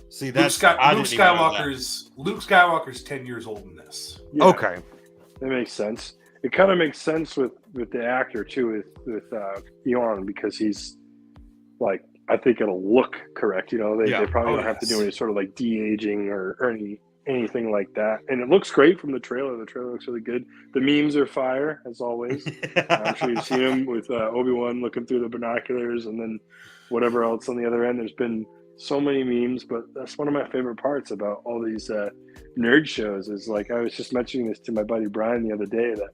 A: See,
B: Luke
A: that's
B: Skywalker's 10 years old in this.
D: Yeah,
A: okay.
D: That makes sense. It kind of makes sense with the actor too, with Ewan, because he's like, I think it'll look correct. You know, they probably don't have to do any sort of like de-aging or anything like that. And it looks great from the trailer. The trailer looks really good. The memes are fire, as always. I'm sure you've seen them with Obi-Wan looking through the binoculars and then whatever else on the other end. There's been so many memes, but that's one of my favorite parts about all these nerd shows is like, I was just mentioning this to my buddy Brian the other day, that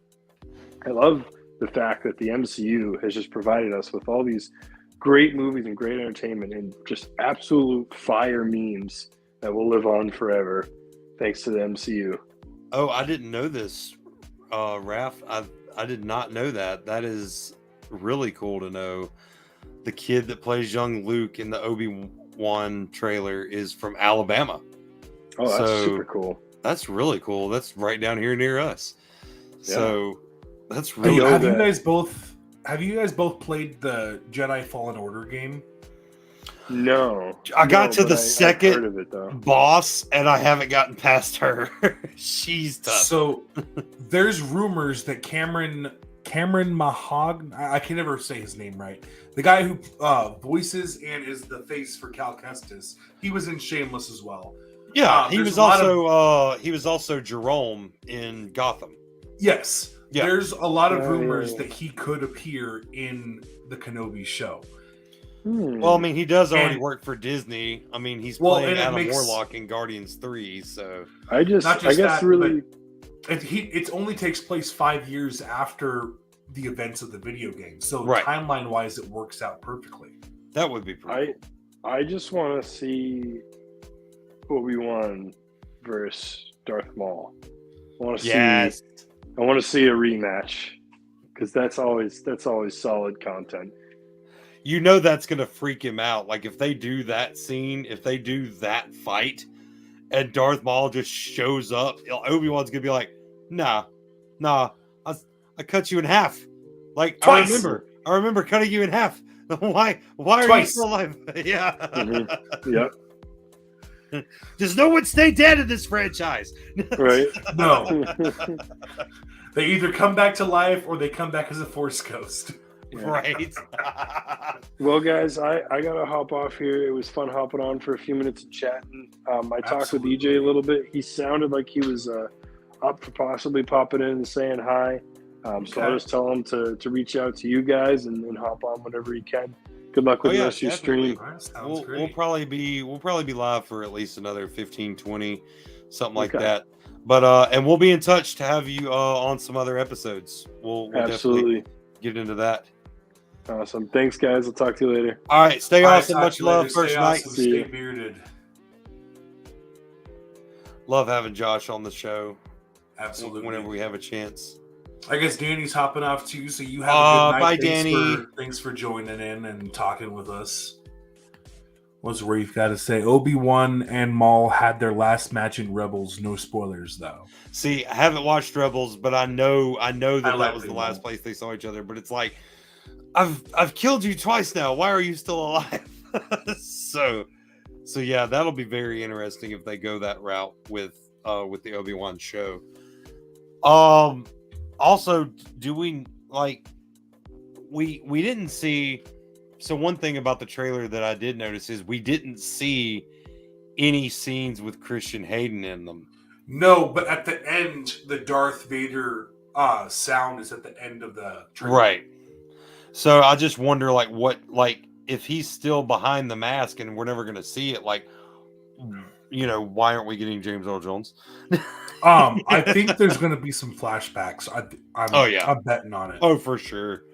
D: I love the fact that the MCU has just provided us with all these great movies and great entertainment and just absolute fire memes that will live on forever thanks to the MCU.
A: Oh, I didn't know this, Raph. I did not know that. That is really cool to know. The kid that plays young Luke in the Obi-Wan trailer is from Alabama.
D: Oh, that's super cool.
A: That's really cool. That's right down here near us.
D: Yeah.
A: So that's really
B: cool. Have you guys both played the Jedi Fallen Order game?
D: No.
A: I got to the second
D: heard of it, though.
A: boss and I haven't gotten past her. She's tough.
B: So there's rumors that Cameron Mahog, I can never say his name right. The guy who voices and is the face for Cal Kestis, he was in Shameless as well.
A: Yeah, he was also Jerome in Gotham.
B: Yes.
A: Yeah.
B: There's a lot of rumors that he could appear in the Kenobi show.
A: Well, I mean, he does already work for Disney. I mean, he's playing Adam Warlock in Guardians 3, so
B: it only takes place 5 years after the events of the video game. So timeline wise, it works out perfectly.
A: That would be pretty cool.
D: I just want to see Obi-Wan versus Darth Maul. I want to see a rematch because that's always solid content.
A: You know that's gonna freak him out. Like if they do that scene, if they do that fight, and Darth Maul just shows up, Obi-Wan's gonna be like, "Nah, I cut you in half. Like
B: twice.
A: I remember cutting you in half. Why are you still alive?" Yeah.
D: Mm-hmm. Yep.
A: Does no one stay dead in this franchise?
D: Right.
B: No. They either come back to life or they come back as a Force ghost.
D: Yeah.
A: Right.
D: Well, guys, I gotta hop off here. It was fun hopping on for a few minutes and chatting. I talked with EJ a little bit. He sounded like he was up for possibly popping in and saying hi. So I'll just tell him to reach out to you guys and hop on whenever he can. Good luck with the rest of your stream.
A: We'll probably be live for at least another 15, 20, something like that. But and we'll be in touch to have you on some other episodes. We'll
D: absolutely
A: get into that.
D: Awesome. Thanks, guys. I'll talk to you later.
A: All right. Stay awesome. Much love. First night.
B: Stay bearded.
A: Love having Josh on the show.
B: Absolutely.
A: Whenever we have a chance.
B: I guess Danny's hopping off too, so you have a good night.
A: Bye, Danny.
B: Thanks for joining in and talking with us. What's where you've got to say Obi-Wan and Maul had their last match in Rebels. No spoilers though.
A: See, I haven't watched Rebels, but I know that
B: like
A: was
B: they
A: the last
B: will.
A: place they saw each other. But it's like, I've killed you twice now. Why are you still alive? so yeah, that'll be very interesting if they go that route with the Obi-Wan show. Also, do we like we didn't see. So one thing about the trailer that I did notice is we didn't see any scenes with Christian Hayden in them.
B: No, but at the end, the Darth Vader sound is at the end of the trailer.
A: Right. So I just wonder, like, if he's still behind the mask and we're never going to see it, like, why aren't we getting James Earl Jones?
B: I think there's going to be some flashbacks. I'm betting on it.
A: Oh, for sure.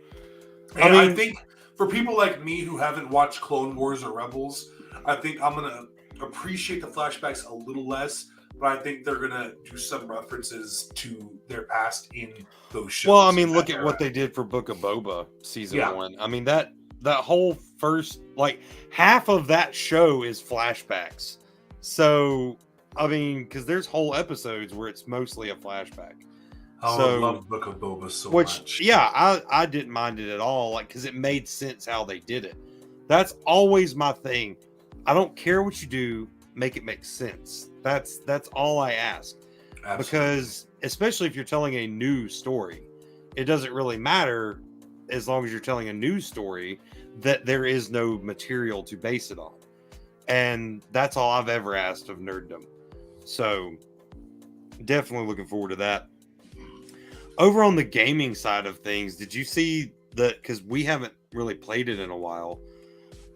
B: And I think for people like me who haven't watched Clone Wars or Rebels, I think I'm going to appreciate the flashbacks a little less, but I think they're going to do some references to their past in those shows.
A: Well, I mean, look at what they did for Book of Boba season 1. I mean, that whole first, like, half of that show is flashbacks. So, I mean, because there's whole episodes where it's mostly a flashback.
B: I love Book of Boba so much.
A: Yeah, I didn't mind it at all, like, because it made sense how they did it. That's always my thing. I don't care what you do, make it make sense. That's all I ask. Absolutely. Because especially if you're telling a new story, it doesn't really matter as long as you're telling a new story that there is no material to base it on. And that's all I've ever asked of nerddom. So definitely looking forward to that. Over on the gaming side of things, did you see that? Because we haven't really played it in a while.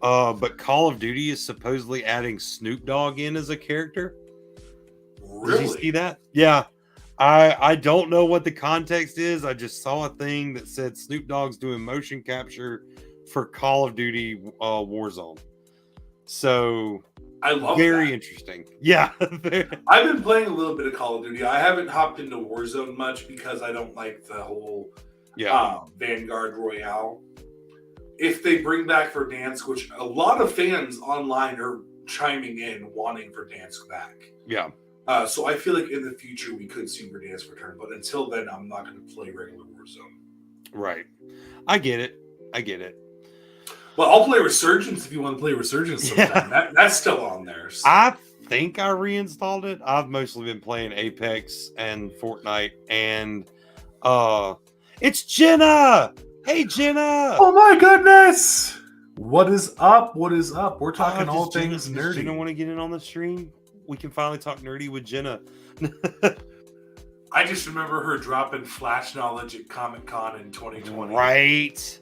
A: But Call of Duty is supposedly adding Snoop Dogg in as a character.
B: Really?
A: Did you see that? Yeah. I don't know what the context is. I just saw a thing that said Snoop Dogg's doing motion capture for Call of Duty Warzone. So
B: I love
A: very
B: that.
A: Interesting. Yeah.
B: I've been playing a little bit of Call of Duty. I haven't hopped into Warzone much because I don't like the whole Vanguard Royale. If they bring back Verdansk, which a lot of fans online are chiming in wanting Verdansk back.
A: Yeah.
B: So I feel like in the future we could see Verdansk return, but until then I'm not going to play regular Warzone.
A: Right. I get it.
B: Well, I'll play Resurgence if you want to play Resurgence sometime. Yeah. That's still on there. So.
A: I think I reinstalled it. I've mostly been playing Apex and Fortnite, and it's Jenna. Hey, Jenna.
B: Oh my goodness. What is up? We're talking all things nerdy.
A: Does Jenna want to get in on the stream? We can finally talk nerdy with Jenna.
B: I just remember her dropping flash knowledge at Comic-Con in 2020.
A: Right.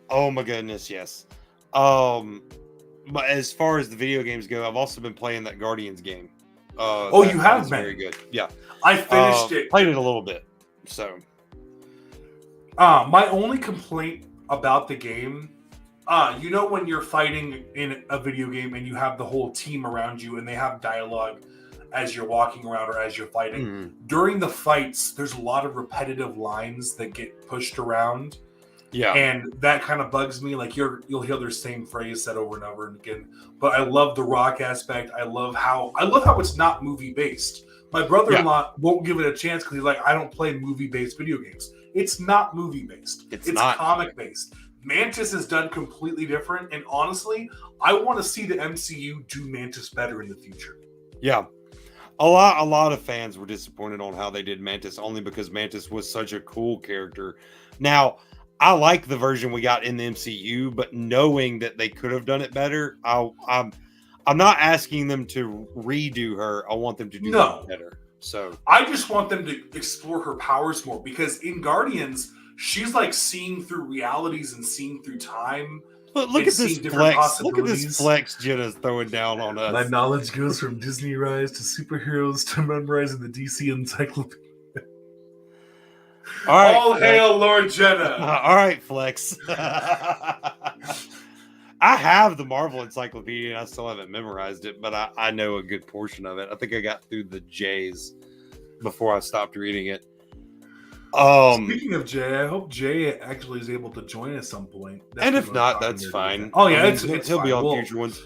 A: Oh my goodness, yes. But as far as the video games go, I've also been playing that Guardians game.
B: You have been?
A: Very good. Yeah.
B: I finished it.
A: Played it a little bit. So.
B: My only complaint about the game, when you're fighting in a video game and you have the whole team around you and they have dialogue as you're walking around or as you're fighting, during the fights, there's a lot of repetitive lines that get pushed around.
A: Yeah.
B: And that kind of bugs me. Like you'll hear their same phrase said over and over again. But I love the rock aspect. I love how it's not movie based. My brother-in-law won't give it a chance because he's like, I don't play movie based video games. It's not movie based. It's not comic based. Mantis is done completely different. And honestly, I want to see the MCU do Mantis better in the future.
A: Yeah. A lot of fans were disappointed on how they did Mantis only because Mantis was such a cool character. Now, I like the version we got in the MCU, but knowing that they could have done it better, I'm not asking them to redo her. I want them to do it better. So
B: I just want them to explore her powers more because in Guardians, she's like seeing through realities and seeing through time.
A: Look at this flex. Look at this flex Jenna's throwing down on us.
B: My knowledge goes from Disney Rise to superheroes to memorizing the DC Encyclopedia. All hail Lord Jenna.
A: All right, Flex. I have the Marvel Encyclopedia and I still haven't memorized it, but I know a good portion of it. I think I got through the J's before I stopped reading it.
B: Speaking of Jay, I hope Jay actually is able to join at some point.
A: And if not, that's fine.
B: Oh yeah,
A: he'll be on future ones.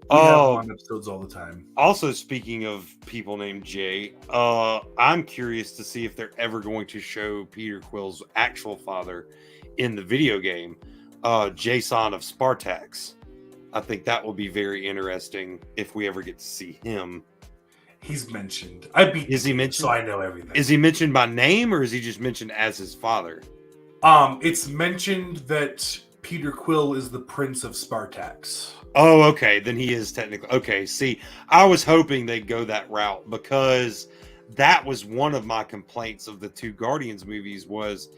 B: We have him on episodes all the time.
A: Also, speaking of people named Jay, I'm curious to see if they're ever going to show Peter Quill's actual father in the video game, Jason of Spartax. I think that will be very interesting if we ever get to see him.
B: He's mentioned. I beat.
A: Is he mentioned?
B: So I know everything.
A: Is he mentioned by name, or is he just mentioned as his father?
B: It's mentioned that Peter Quill is the Prince of Spartax.
A: Oh, okay. Then he is technically okay. See, I was hoping they'd go that route because that was one of my complaints of the two Guardians movies was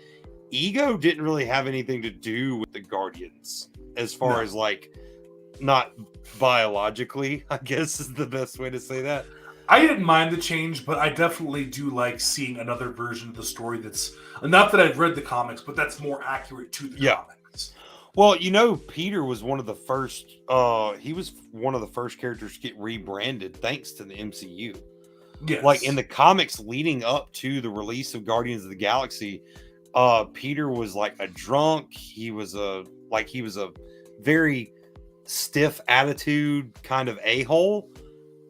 A: Ego didn't really have anything to do with the Guardians as far as like not biologically, I guess is the best way to say that.
B: I didn't mind the change, but I definitely do like seeing another version of the story that's not that I've read the comics, but that's more accurate to the comics.
A: Well, you know, Peter was one of the first he was one of the first characters to get rebranded thanks to the MCU.
B: Yes.
A: Like in the comics leading up to the release of Guardians of the Galaxy, Peter was like a drunk. He was a very stiff attitude kind of a-hole.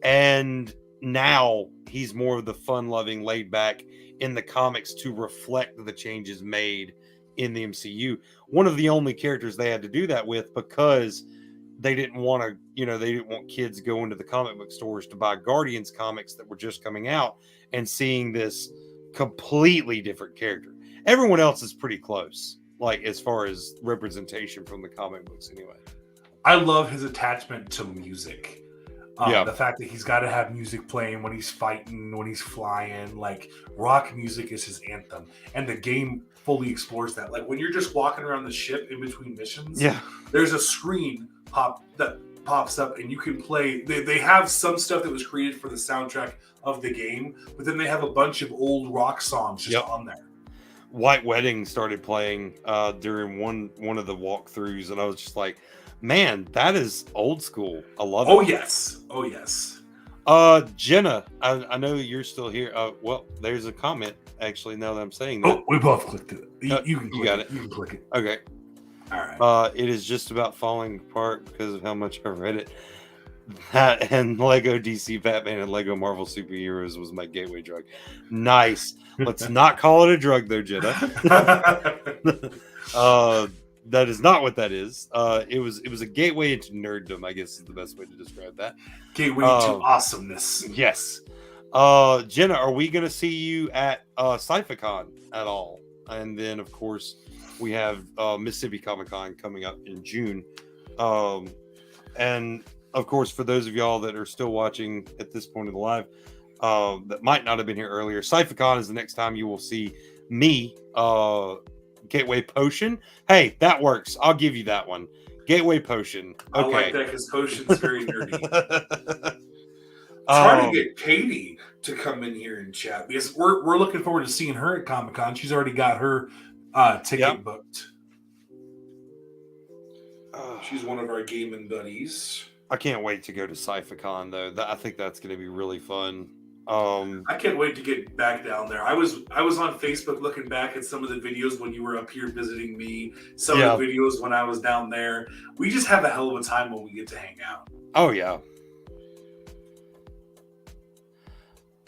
A: And now he's more of the fun-loving, laid-back in the comics to reflect the changes made in the MCU. One of the only characters they had to do that with because they didn't want to, they didn't want kids going to the comic book stores to buy Guardians comics that were just coming out and seeing this completely different character. Everyone else is pretty close, like as far as representation from the comic books anyway.
B: I love his attachment to music.
A: Yeah.
B: The fact that he's got to have music playing when he's fighting, when he's flying, like rock music is his anthem. And the game fully explores that. Like when you're just walking around the ship in between missions, there's a screen that pops up and you can play. They have some stuff that was created for the soundtrack of the game, but then they have a bunch of old rock songs just on there.
A: White Wedding started playing during one of the walkthroughs, and I was just like, man, that is old school. I love it.
B: Oh, yes.
A: Jenna, I know you're still here. Well, there's a comment, actually, now that I'm saying that.
B: Oh, we both clicked it. You
A: got it.
B: You can click it.
A: Okay.
B: All right.
A: It is just about falling apart because of how much I've read it. That and Lego DC Batman and Lego Marvel Superheroes was my gateway drug. Nice. Let's not call it a drug, though, Jenna. That is not what that is. It was a gateway into nerddom, I guess is the best way to describe that.
B: Gateway to awesomeness.
A: Yes. Jenna, are we going to see you at SciFicon at all? And then, of course, we have Mississippi Comic-Con coming up in June. And, of course, for those of y'all that are still watching at this point of the live, that might not have been here earlier, SciFicon is the next time you will see me, Gateway Potion. Hey, that works. I'll give you that one. Gateway Potion. Okay.
B: I like that because Potion's very nerdy. It's hard to get Katie to come in here and chat because we're looking forward to seeing her at Comic-Con. She's already got her ticket booked. She's one of our gaming buddies.
A: I can't wait to go to SciFicon though. I think that's going to be really fun.
B: I can't wait to get back down there. I was on Facebook looking back at some of the videos when you were up here visiting me. Some of the videos when I was down there. We just have a hell of a time when we get to hang out.
A: Oh yeah.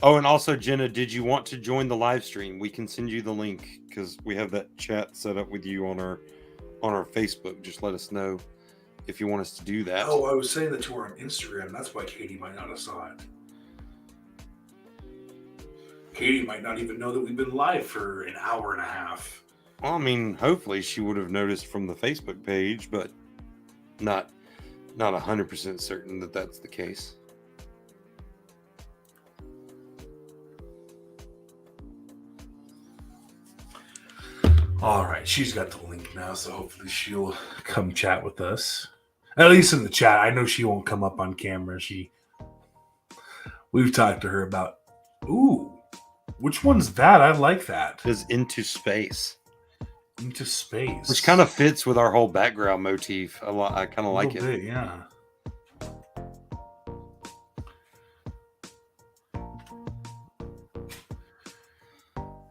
A: Oh, and also Jenna, did you want to join the live stream? We can send you the link because we have that chat set up with you on our Facebook. Just let us know if you want us to do that.
B: Oh, I was saying that to her on Instagram. That's why Katie might not have saw it. Katie might not even know that we've been live for an hour and a half.
A: Well, I mean, hopefully she would have noticed from the Facebook page, but not 100% certain that that's the case.
B: All right, she's got the link now, so hopefully she'll come chat with us. At least in the chat. I know she won't come up on camera. We've talked to her about. Ooh. Which one's that? I like that.
A: It's Into Space.
B: Into Space.
A: Which kind of fits with our whole background motif. I kind of like it.
B: Bit, yeah.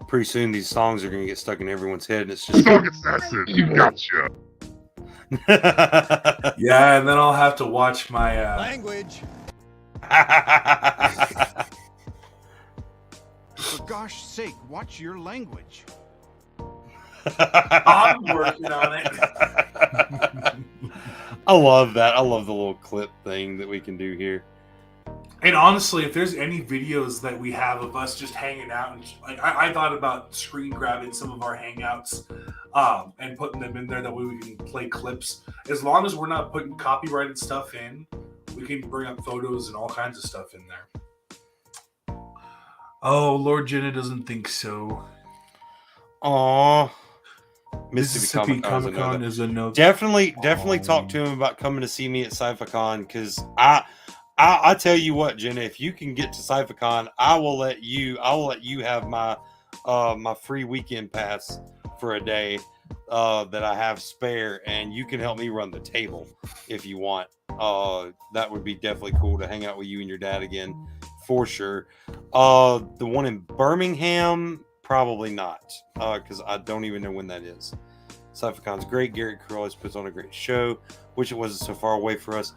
A: Pretty soon these songs are going to get stuck in everyone's head and it's just...
C: Dog assassin, gotcha.
B: Yeah, and then I'll have to watch my
E: Language. For gosh sake, watch your language.
B: I'm working on it.
A: I love that. I love the little clip thing that we can do here.
B: And honestly, if there's any videos that we have of us just hanging out, and like I thought about screen grabbing some of our hangouts and putting them in there, that way we can play clips. As long as we're not putting copyrighted stuff in, we can bring up photos and all kinds of stuff in there. Oh, Lord Jenna doesn't think so.
A: Aww.
B: Mississippi Comic-Con is a no.
A: Definitely talk to him about coming to see me at Sci-Fi-Con, because I tell you what, Jenna, if you can get to Sci-Fi-Con, I will let you have my my free weekend pass for a day that I have spare, and you can help me run the table if you want. That would be definitely cool to hang out with you and your dad again, for sure. The one in Birmingham, probably not, because I don't even know when that is. Sci-Fi-Con's great. Garrett Crew always puts on a great show, which it wasn't so far away for us.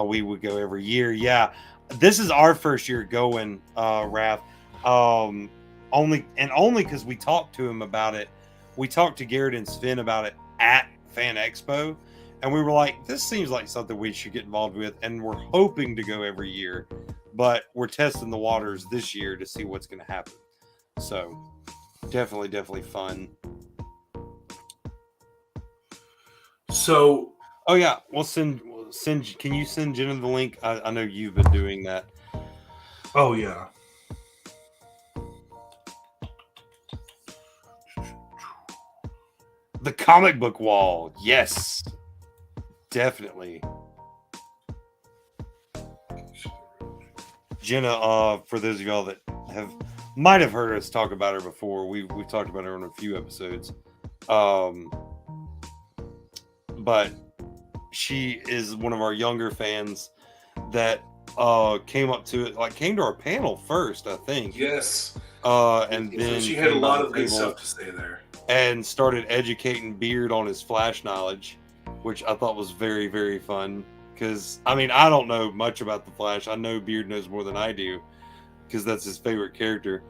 A: We would go every year. Yeah, this is our first year going, Raph. Only because we talked to him about it. We talked to Garrett and Sven about it at Fan Expo, and we were like, this seems like something we should get involved with, and we're hoping to go every year, but we're testing the waters this year to see what's going to happen. So definitely fun.
B: So,
A: oh yeah, we'll send. Can you send Jenna the link? I know you've been doing that.
B: oh yeah.
A: The comic book wall. Yes. Definitely. Jenna, for those of y'all that might have heard us talk about her before, we've talked about her on a few episodes. But she is one of our younger fans that came to our panel first, I think.
B: Yes.
A: And then
B: she had a
A: came
B: lot
A: on
B: of
A: the
B: good
A: table
B: stuff to say there.
A: and started educating Beard on his Flash knowledge, which I thought was very fun. Because, I mean, I don't know much about the Flash. I know Beard knows more than I do, because that's his favorite character.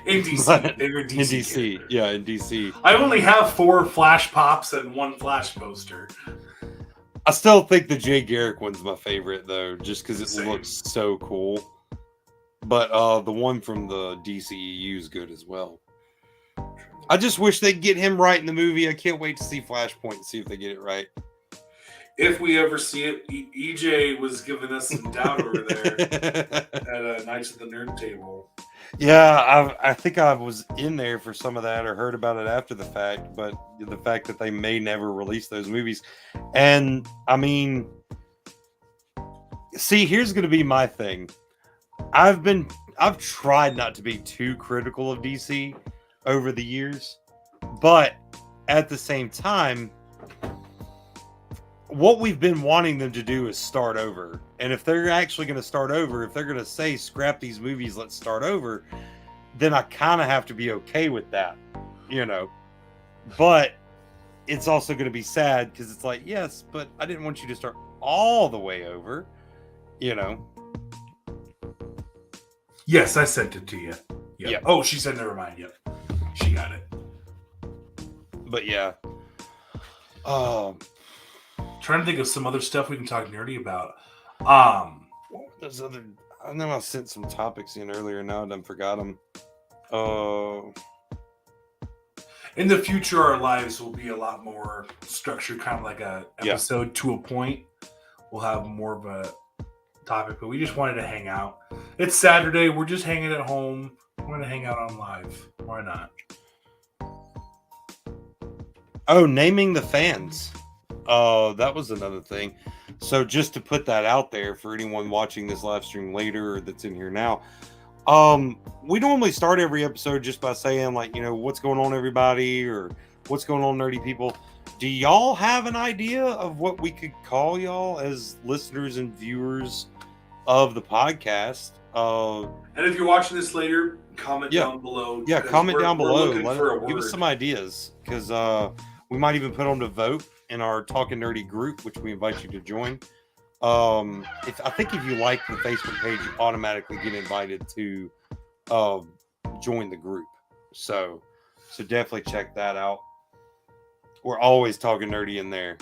B: In DC. Favorite DC.
A: In DC.
B: Character.
A: Yeah, in DC.
B: I only have 4 Flash pops and 1 Flash poster.
A: I still think the Jay Garrick one's my favorite, though, just because it
B: Same.
A: looks so cool. But the one from the DCEU is good as well. I just wish they'd get him right in the movie. I can't wait to see Flashpoint and see if they get it right.
B: If we ever see it, EJ was giving us some doubt over there at Knights of the Nerd Table.
A: Yeah, I think I was in there for some of that or heard about it after the fact, but the fact that they may never release those movies. And, I mean, see, here's going to be my thing. I've tried not to be too critical of DC over the years, but at the same time, what we've been wanting them to do is start over. And if they're actually going to start over, if they're going to say, scrap these movies, let's start over, then I kind of have to be okay with that, you know. But it's also going to be sad because it's like, yes, but I didn't want you to start all the way over, you know.
B: Yes, I sent it to you. Yep.
A: Yeah.
B: Oh, she said never mind. Yep. She got it.
A: But yeah.
B: Trying to think of some other stuff we can talk nerdy about.
A: What were those other? I know I sent some topics in earlier. Now I done forgot them.
B: In the future, our lives will be a lot more structured, kind of like a episode to a point. We'll have more of a topic, but we just wanted to hang out. It's Saturday. We're just hanging at home. We're going to hang out on live. Why not?
A: Oh, naming the fans. That was another thing. So just to put that out there for anyone watching this live stream later or that's in here now, we normally start every episode just by saying, like, you know, what's going on, everybody, or what's going on, nerdy people. Do y'all have an idea of what we could call y'all as listeners and viewers of the podcast?
B: And if you're watching this later, comment down below.
A: Yeah, comment down below.
B: Give
A: Give us some ideas, because We might even put them to vote in our Talking Nerdy group, which we invite you to join. If you like the Facebook page, you automatically get invited to join the group. So definitely check that out. We're always talking nerdy in there.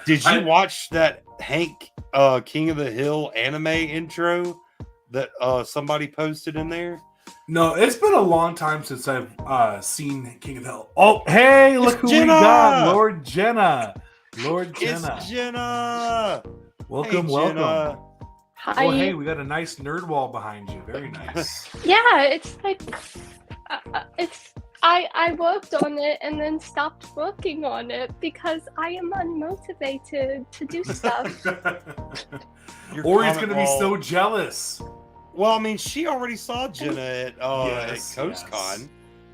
A: Did you watch that Hank King of the Hill anime intro that somebody posted in there?
B: No, it's been a long time since I've seen King of the Hill. Oh, hey, look who
A: Jenna!
B: we got. Lord Jenna.
A: It's Jenna.
B: Welcome,
A: Hey,
B: welcome.
A: Jenna.
F: Hi.
B: Oh, hey, we got a nice nerd wall behind you. Very nice.
F: Yeah, it's like I worked on it and then stopped working on it because I am unmotivated to do stuff.
A: Your
B: Ori's
A: comment
B: gonna be
A: wall-
B: so jealous.
A: Well, I mean, she already saw Jenna at CoastCon.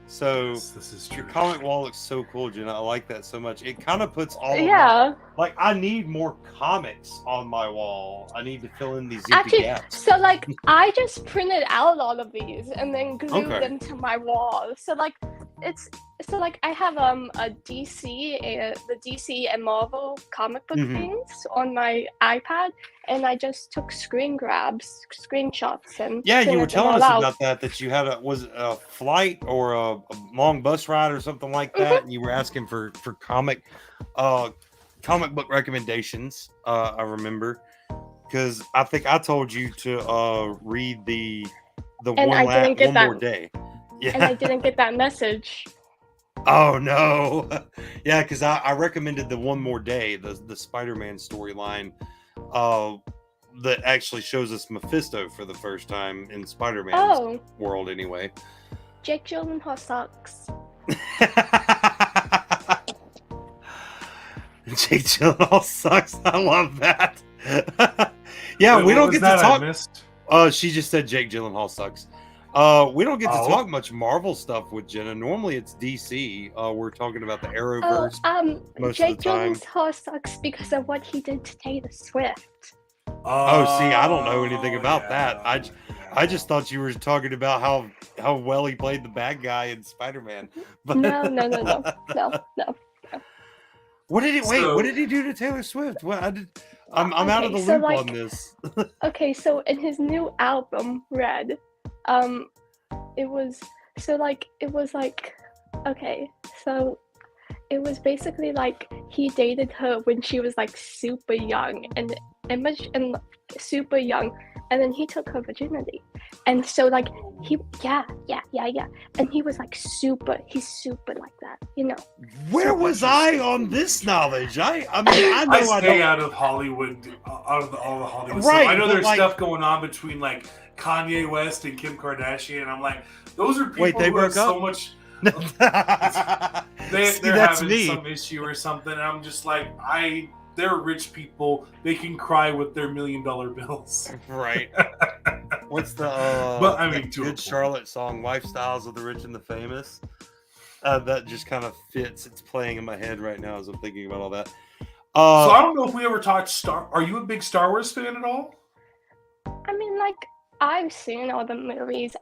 A: So
B: This is true.
A: your comic wall looks so cool, Jenna. I like that so much. It kind of puts all of
F: Yeah.
A: like I need more comics on my wall. I need to fill in these empty
F: Actually,
A: gaps.
F: so like I just printed out all of these and then glued
A: Okay.
F: them to my wall. So like I have a the DC and Marvel comic book
A: Mhm.
F: things on my iPad, and I just took screenshots and
A: Yeah, you were
F: printed them
A: telling us
F: all out.
A: about that you had a flight or a long bus ride or something like that, and you were asking for comic book recommendations. I remember because I think I told you to read the
F: And I didn't get
A: one more
F: that.
A: day. Yeah.
F: And I didn't get that message.
A: Oh no. Yeah, because I recommended the One More Day, the Spider-Man storyline that actually shows us Mephisto for the first time in Spider-Man's
F: Oh,
A: world anyway.
F: Jake Gyllenhaal sucks.
A: Jake Gyllenhaal sucks. I love that. Yeah,
B: Wait,
A: we
B: what
A: don't
B: was
A: get
B: that
A: to
B: I
A: talk.
B: missed?
A: She just said Jake Gyllenhaal sucks. We don't get to
B: Oh.
A: talk much Marvel stuff with Jenna. Normally it's DC. We're talking about the Arrowverse most
F: Jake
A: of the time.
F: Gyllenhaal sucks because of what he did to Taylor Swift.
A: Oh, see, I don't know anything about
B: yeah,
A: that. I just thought you were talking about how well he played the bad guy in Spider-Man. But
F: No.
A: What did he
B: So-
A: what did he do to Taylor Swift? What I'm out of the
F: Okay, so,
A: loop
F: like-
A: on this.
F: Okay, so in his new album, Red, it was basically like he dated her when she was like super young and super young, and then he took her virginity, and so like and he was like he's super like that, you know.
A: Where was I on this knowledge? I mean, I know
B: I
A: I
B: stay
A: don't.
B: out of Hollywood, out of all the Hollywood
A: Right,
B: stuff. I know
A: but,
B: there's
A: like-
B: stuff going on between like Kanye West and Kim Kardashian, and I'm like, those are people
A: Wait, they
B: who have
A: broke
B: so
A: up?
B: much.
A: See,
B: They're
A: that's
B: having
A: me.
B: some issue or something. And I'm just like, they're rich people. They can cry with their $1 million bills.
A: Right. What's the
B: But, I mean, to a
A: good
B: point.
A: Charlotte song, Lifestyles of the Rich and the Famous? That just kind of fits. It's playing in my head right now as I'm thinking about all that.
B: So I don't know if we ever talked Star. Are you a big Star Wars fan at all?
F: I mean, like, I've seen all the movies.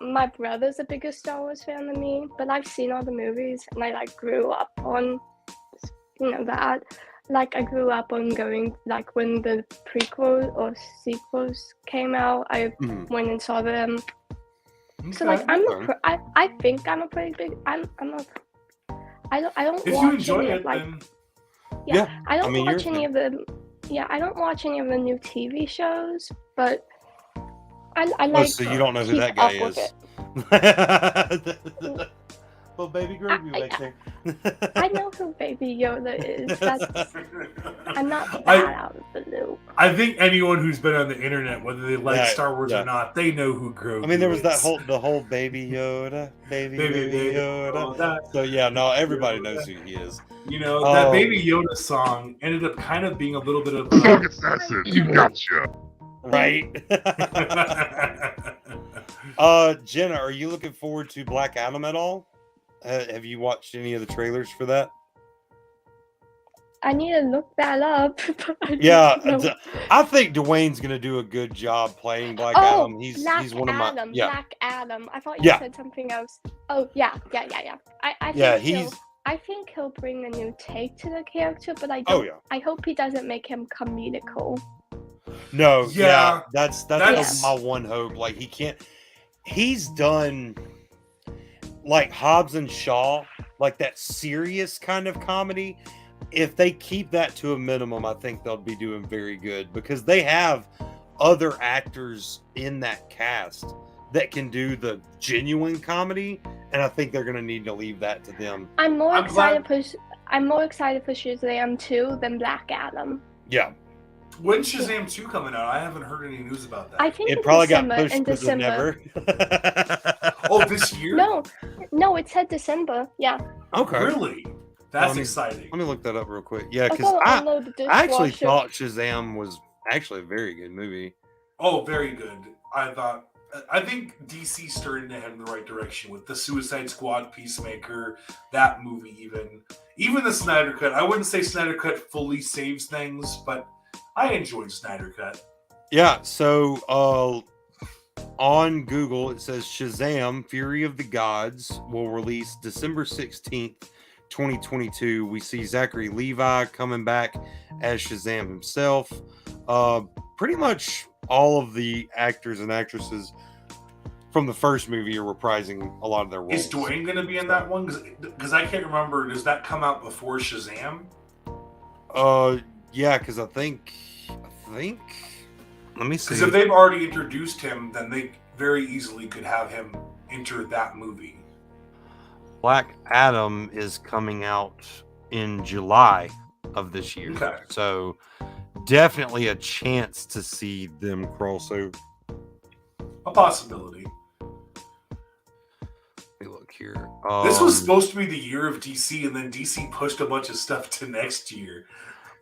F: My brother's a bigger Star Wars fan than me, but I've seen all the movies, and I like grew up on, that. Like, I grew up on going, like, when the prequels or sequels came out, I
A: Mhm.
F: went and saw them. So like, I think I'm a pretty big. I don't
B: If
F: watch
B: you enjoy
F: any
B: it,
F: of, like,
B: then
F: I don't
A: mean,
F: watch
A: you're-
F: any of the. Yeah, I don't watch any of the new TV shows, but I like.
A: So you don't know who
F: keep
A: that guy
F: up with
A: is? Well, baby gravy back there.
F: I know who Baby Yoda is. I'm not that
B: I-
F: out of the loop.
B: I think anyone who's been on the internet, whether they like
A: Yeah,
B: Star Wars
A: yeah.
B: or not, they know who Grogu
A: I mean, there was
B: is.
A: the whole Baby Yoda, baby
B: Baby
A: Yoda.
B: Yoda.
A: So yeah, no, everybody knows who he is.
B: You know, that
A: Oh.
B: Baby Yoda song ended up kind of being a little bit of
C: Dog assassin, you gotcha.
A: Right? Jenna, are you looking forward to Black Adam at all? Have you watched any of the trailers for that?
F: I need to look that up. But I
A: Yeah,
F: don't know.
A: I think Dwayne's gonna do a good job playing Black
F: Oh,
A: Adam. He's
F: Black
A: one of my
F: Black Adam. I thought you
A: Yeah.
F: said something else. Oh yeah. I
A: Yeah,
F: think
A: he's-
F: so. I think he'll bring a new take to the character, but I
A: Oh
F: don't.
A: yeah.
F: I hope he doesn't make him comedical.
A: No, yeah,
B: Yeah,
A: that's
B: that's-
A: my one hope. Like he can't. He's done like Hobbs and Shaw, like that serious kind of comedy. If they keep that to a minimum, I think they'll be doing very good because they have other actors in that cast that can do the genuine comedy, and I think they're going to need to leave that to them.
F: I'm more
B: I'm
F: excited for Shazam 2 than Black Adam.
A: Yeah,
B: When's Shazam 2 coming out? I haven't heard any news about that.
F: I think
A: it
F: in
A: probably
F: December,
A: got pushed
F: in
A: because of
F: December.
A: never.
B: Oh, this year?
F: No, it said December. Yeah.
A: Okay.
B: Really? That's
A: me-
B: exciting.
A: Let me look that up real quick. Yeah,
F: I
A: because
F: gotta
A: I
F: unload the
A: actually
F: dishwasher.
A: thought Shazam was actually a very good movie.
B: Oh, very good. I think DC's starting to head in the right direction with the Suicide Squad, Peacemaker, that movie even the Snyder Cut. I wouldn't say Snyder Cut fully saves things, but I enjoyed Snyder Cut.
A: Yeah, so on Google it says Shazam Fury of the Gods will release December 16th, 2022. We see Zachary Levi coming back as Shazam himself. Pretty much all of the actors and actresses from the first movie are reprising a lot of their roles.
B: Is Dwayne going to be in that one? Because I can't remember. Does that come out before Shazam?
A: Yeah, because I think let me see.
B: Because if they've already introduced him, then they very easily could have him enter that movie.
A: Black Adam is coming out in July of this year.
B: Okay.
A: So definitely a chance to see them cross over.
B: A possibility.
A: Let me look here.
B: This was supposed to be the year of DC, and then DC pushed a bunch of stuff to next year.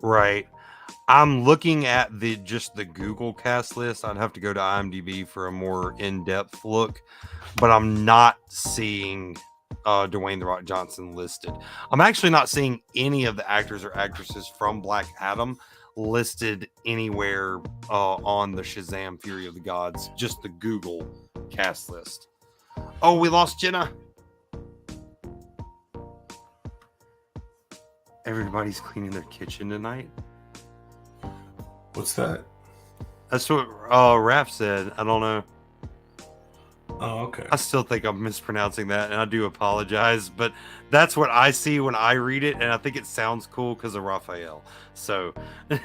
A: Right. I'm looking at just the Google cast list. I'd have to go to IMDb for a more in-depth look, but I'm not seeing Dwayne "The Rock" Johnson listed. I'm actually not seeing any of the actors or actresses from Black Adam listed anywhere on the Shazam Fury of the Gods, just the Google cast list. Oh, we lost Jenna. Everybody's cleaning their kitchen tonight.
B: What's that?
A: That's what Raph said. I don't know.
B: Oh, okay.
A: I still think I'm mispronouncing that, and I do apologize, but that's what I see when I read it, and I think it sounds cool because of Raphael. So,
B: And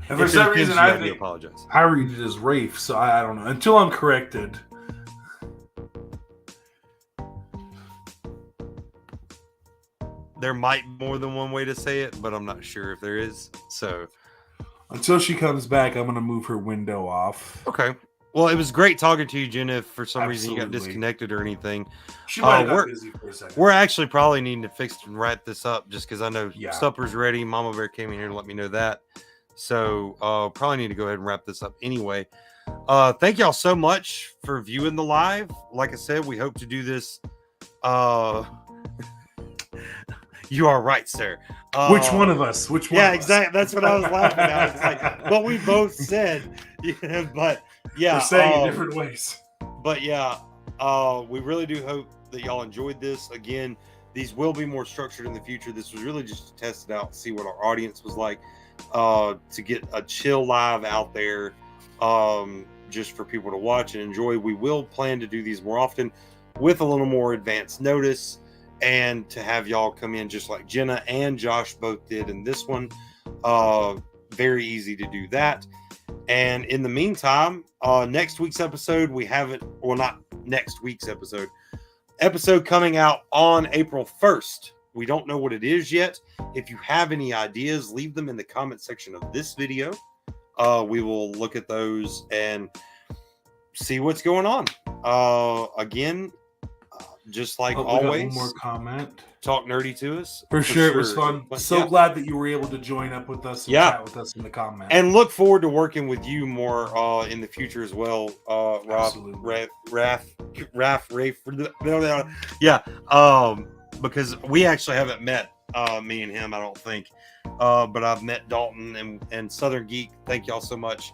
B: for some reason, I
A: do
B: think
A: apologize.
B: I read it as Rafe, so I don't know. Until I'm corrected.
A: There might be more than one way to say it, but I'm not sure if there is. So,
B: Until she comes back, I'm going to move her window off.
A: okay. Well, it was great talking to you, Jenna. If for some reason you got
B: Absolutely.
A: disconnected or anything,
B: She might have got
A: we're-
B: busy for a second.
A: we're actually probably needing to fix and wrap this up just because I know
B: Yeah.
A: supper's ready. Mama Bear came in here to let me know that. So probably need to go ahead and wrap this up anyway. Thank y'all so much for viewing the live. Like I said, we hope to do this. You are right, sir.
B: Which one of us? Which one?
A: Yeah,
B: of us?
A: exactly. That's what I was laughing at. It's like what we both said. Yeah, but yeah,
B: We're saying it different ways.
A: but yeah, we really do hope that y'all enjoyed this. Again, these will be more structured in the future. This was really just to test it out, see what our audience was like, to get a chill live out there, just for people to watch and enjoy. We will plan to do these more often with a little more advanced notice, and to have y'all come in just like Jenna and Josh both did in this one. Very easy to do that. And in the meantime, next week's episode, not next week's episode coming out on April 1st. We don't know what it is yet. If you have any ideas, leave them in the comment section of this video. We will look at those and see what's going on. Again, just like
B: Oh, we got
A: always,
B: one more comment.
A: talk nerdy to us.
B: For sure, it was fun.
A: But
B: So
A: yeah.
B: glad that you were able to join up with us and
A: Yeah.
B: chat with us in the comments.
A: And look forward to working with you more in the future as well, Rob,
B: Absolutely.
A: yeah, because we actually haven't met, me and him, I don't think, but I've met Dalton and Southern Geek. Thank y'all so much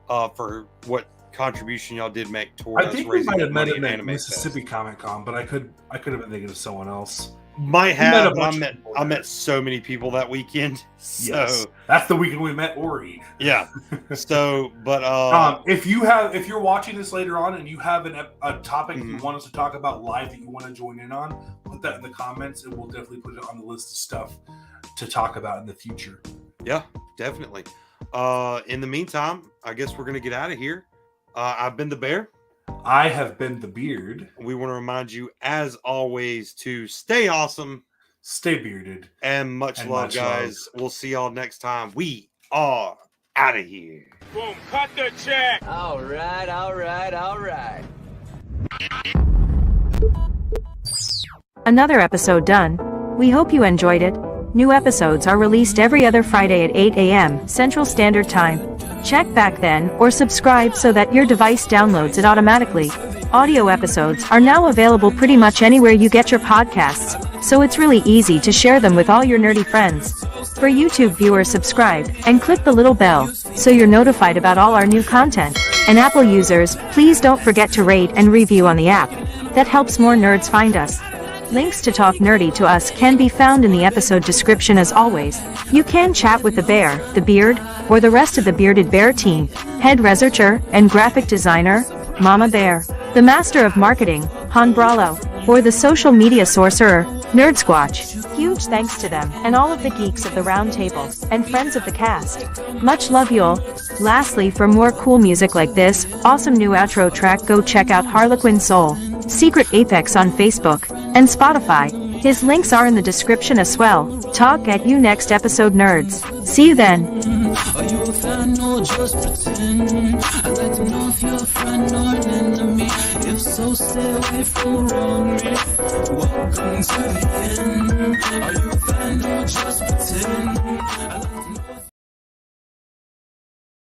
A: for what contribution y'all did make toward
B: I
A: us
B: think we
A: raising
B: might have met
A: money
B: him
A: in
B: at
A: Anime
B: Mississippi Comic Con, but I could have been thinking of someone else.
A: Might
B: met a
A: have.
B: bunch of people
A: I
B: there.
A: met so many people that weekend. So
B: Yes, that's the weekend we met Ori.
A: yeah. So, but
B: if you're watching this later on and you have a topic you want us to talk about live that you want to join in on, put that in the comments, and we'll definitely put it on the list of stuff to talk about in the future.
A: yeah, definitely. In the meantime, I guess we're gonna get out of here. I've been the Bear.
B: I have been the Beard.
A: We want to remind you, as always, to stay awesome.
B: Stay bearded.
A: And much
B: And
A: love,
B: much
A: guys. We'll see y'all next time. We are out of here.
G: Boom, cut the check.
H: All right.
I: Another episode done. We hope you enjoyed it. New episodes are released every other Friday at 8 a.m. Central Standard Time. Check back then or subscribe so that your device downloads it automatically. Audio episodes are now available pretty much anywhere you get your podcasts, so it's really easy to share them with all your nerdy friends. For YouTube viewers, subscribe and click the little bell so you're notified about all our new content. And Apple users, please don't forget to rate and review on the app. That helps more nerds find us. Links to talk nerdy to us can be found in the episode description as always. You can chat with the Bear, the Beard, or the rest of the Bearded Bear team, head researcher and graphic designer, Mama Bear, the master of marketing, Han Bralo, or the social media sorcerer, Nerd Squatch. Huge thanks to them and all of the geeks of the round table and friends of the cast. Much love y'all. Lastly, for more cool music like this awesome new outro track, go check out Harlequin Soul, Secret Apex on Facebook and Spotify. His links are in the description as well. Talk at you next episode, nerds. See you then.
J: Are you a fan or just pretend? I'd like to know if you're a friend or an enemy. If so, stay away from wrong. Welcome to the end. Are you a fan or just pretend? I'd like to know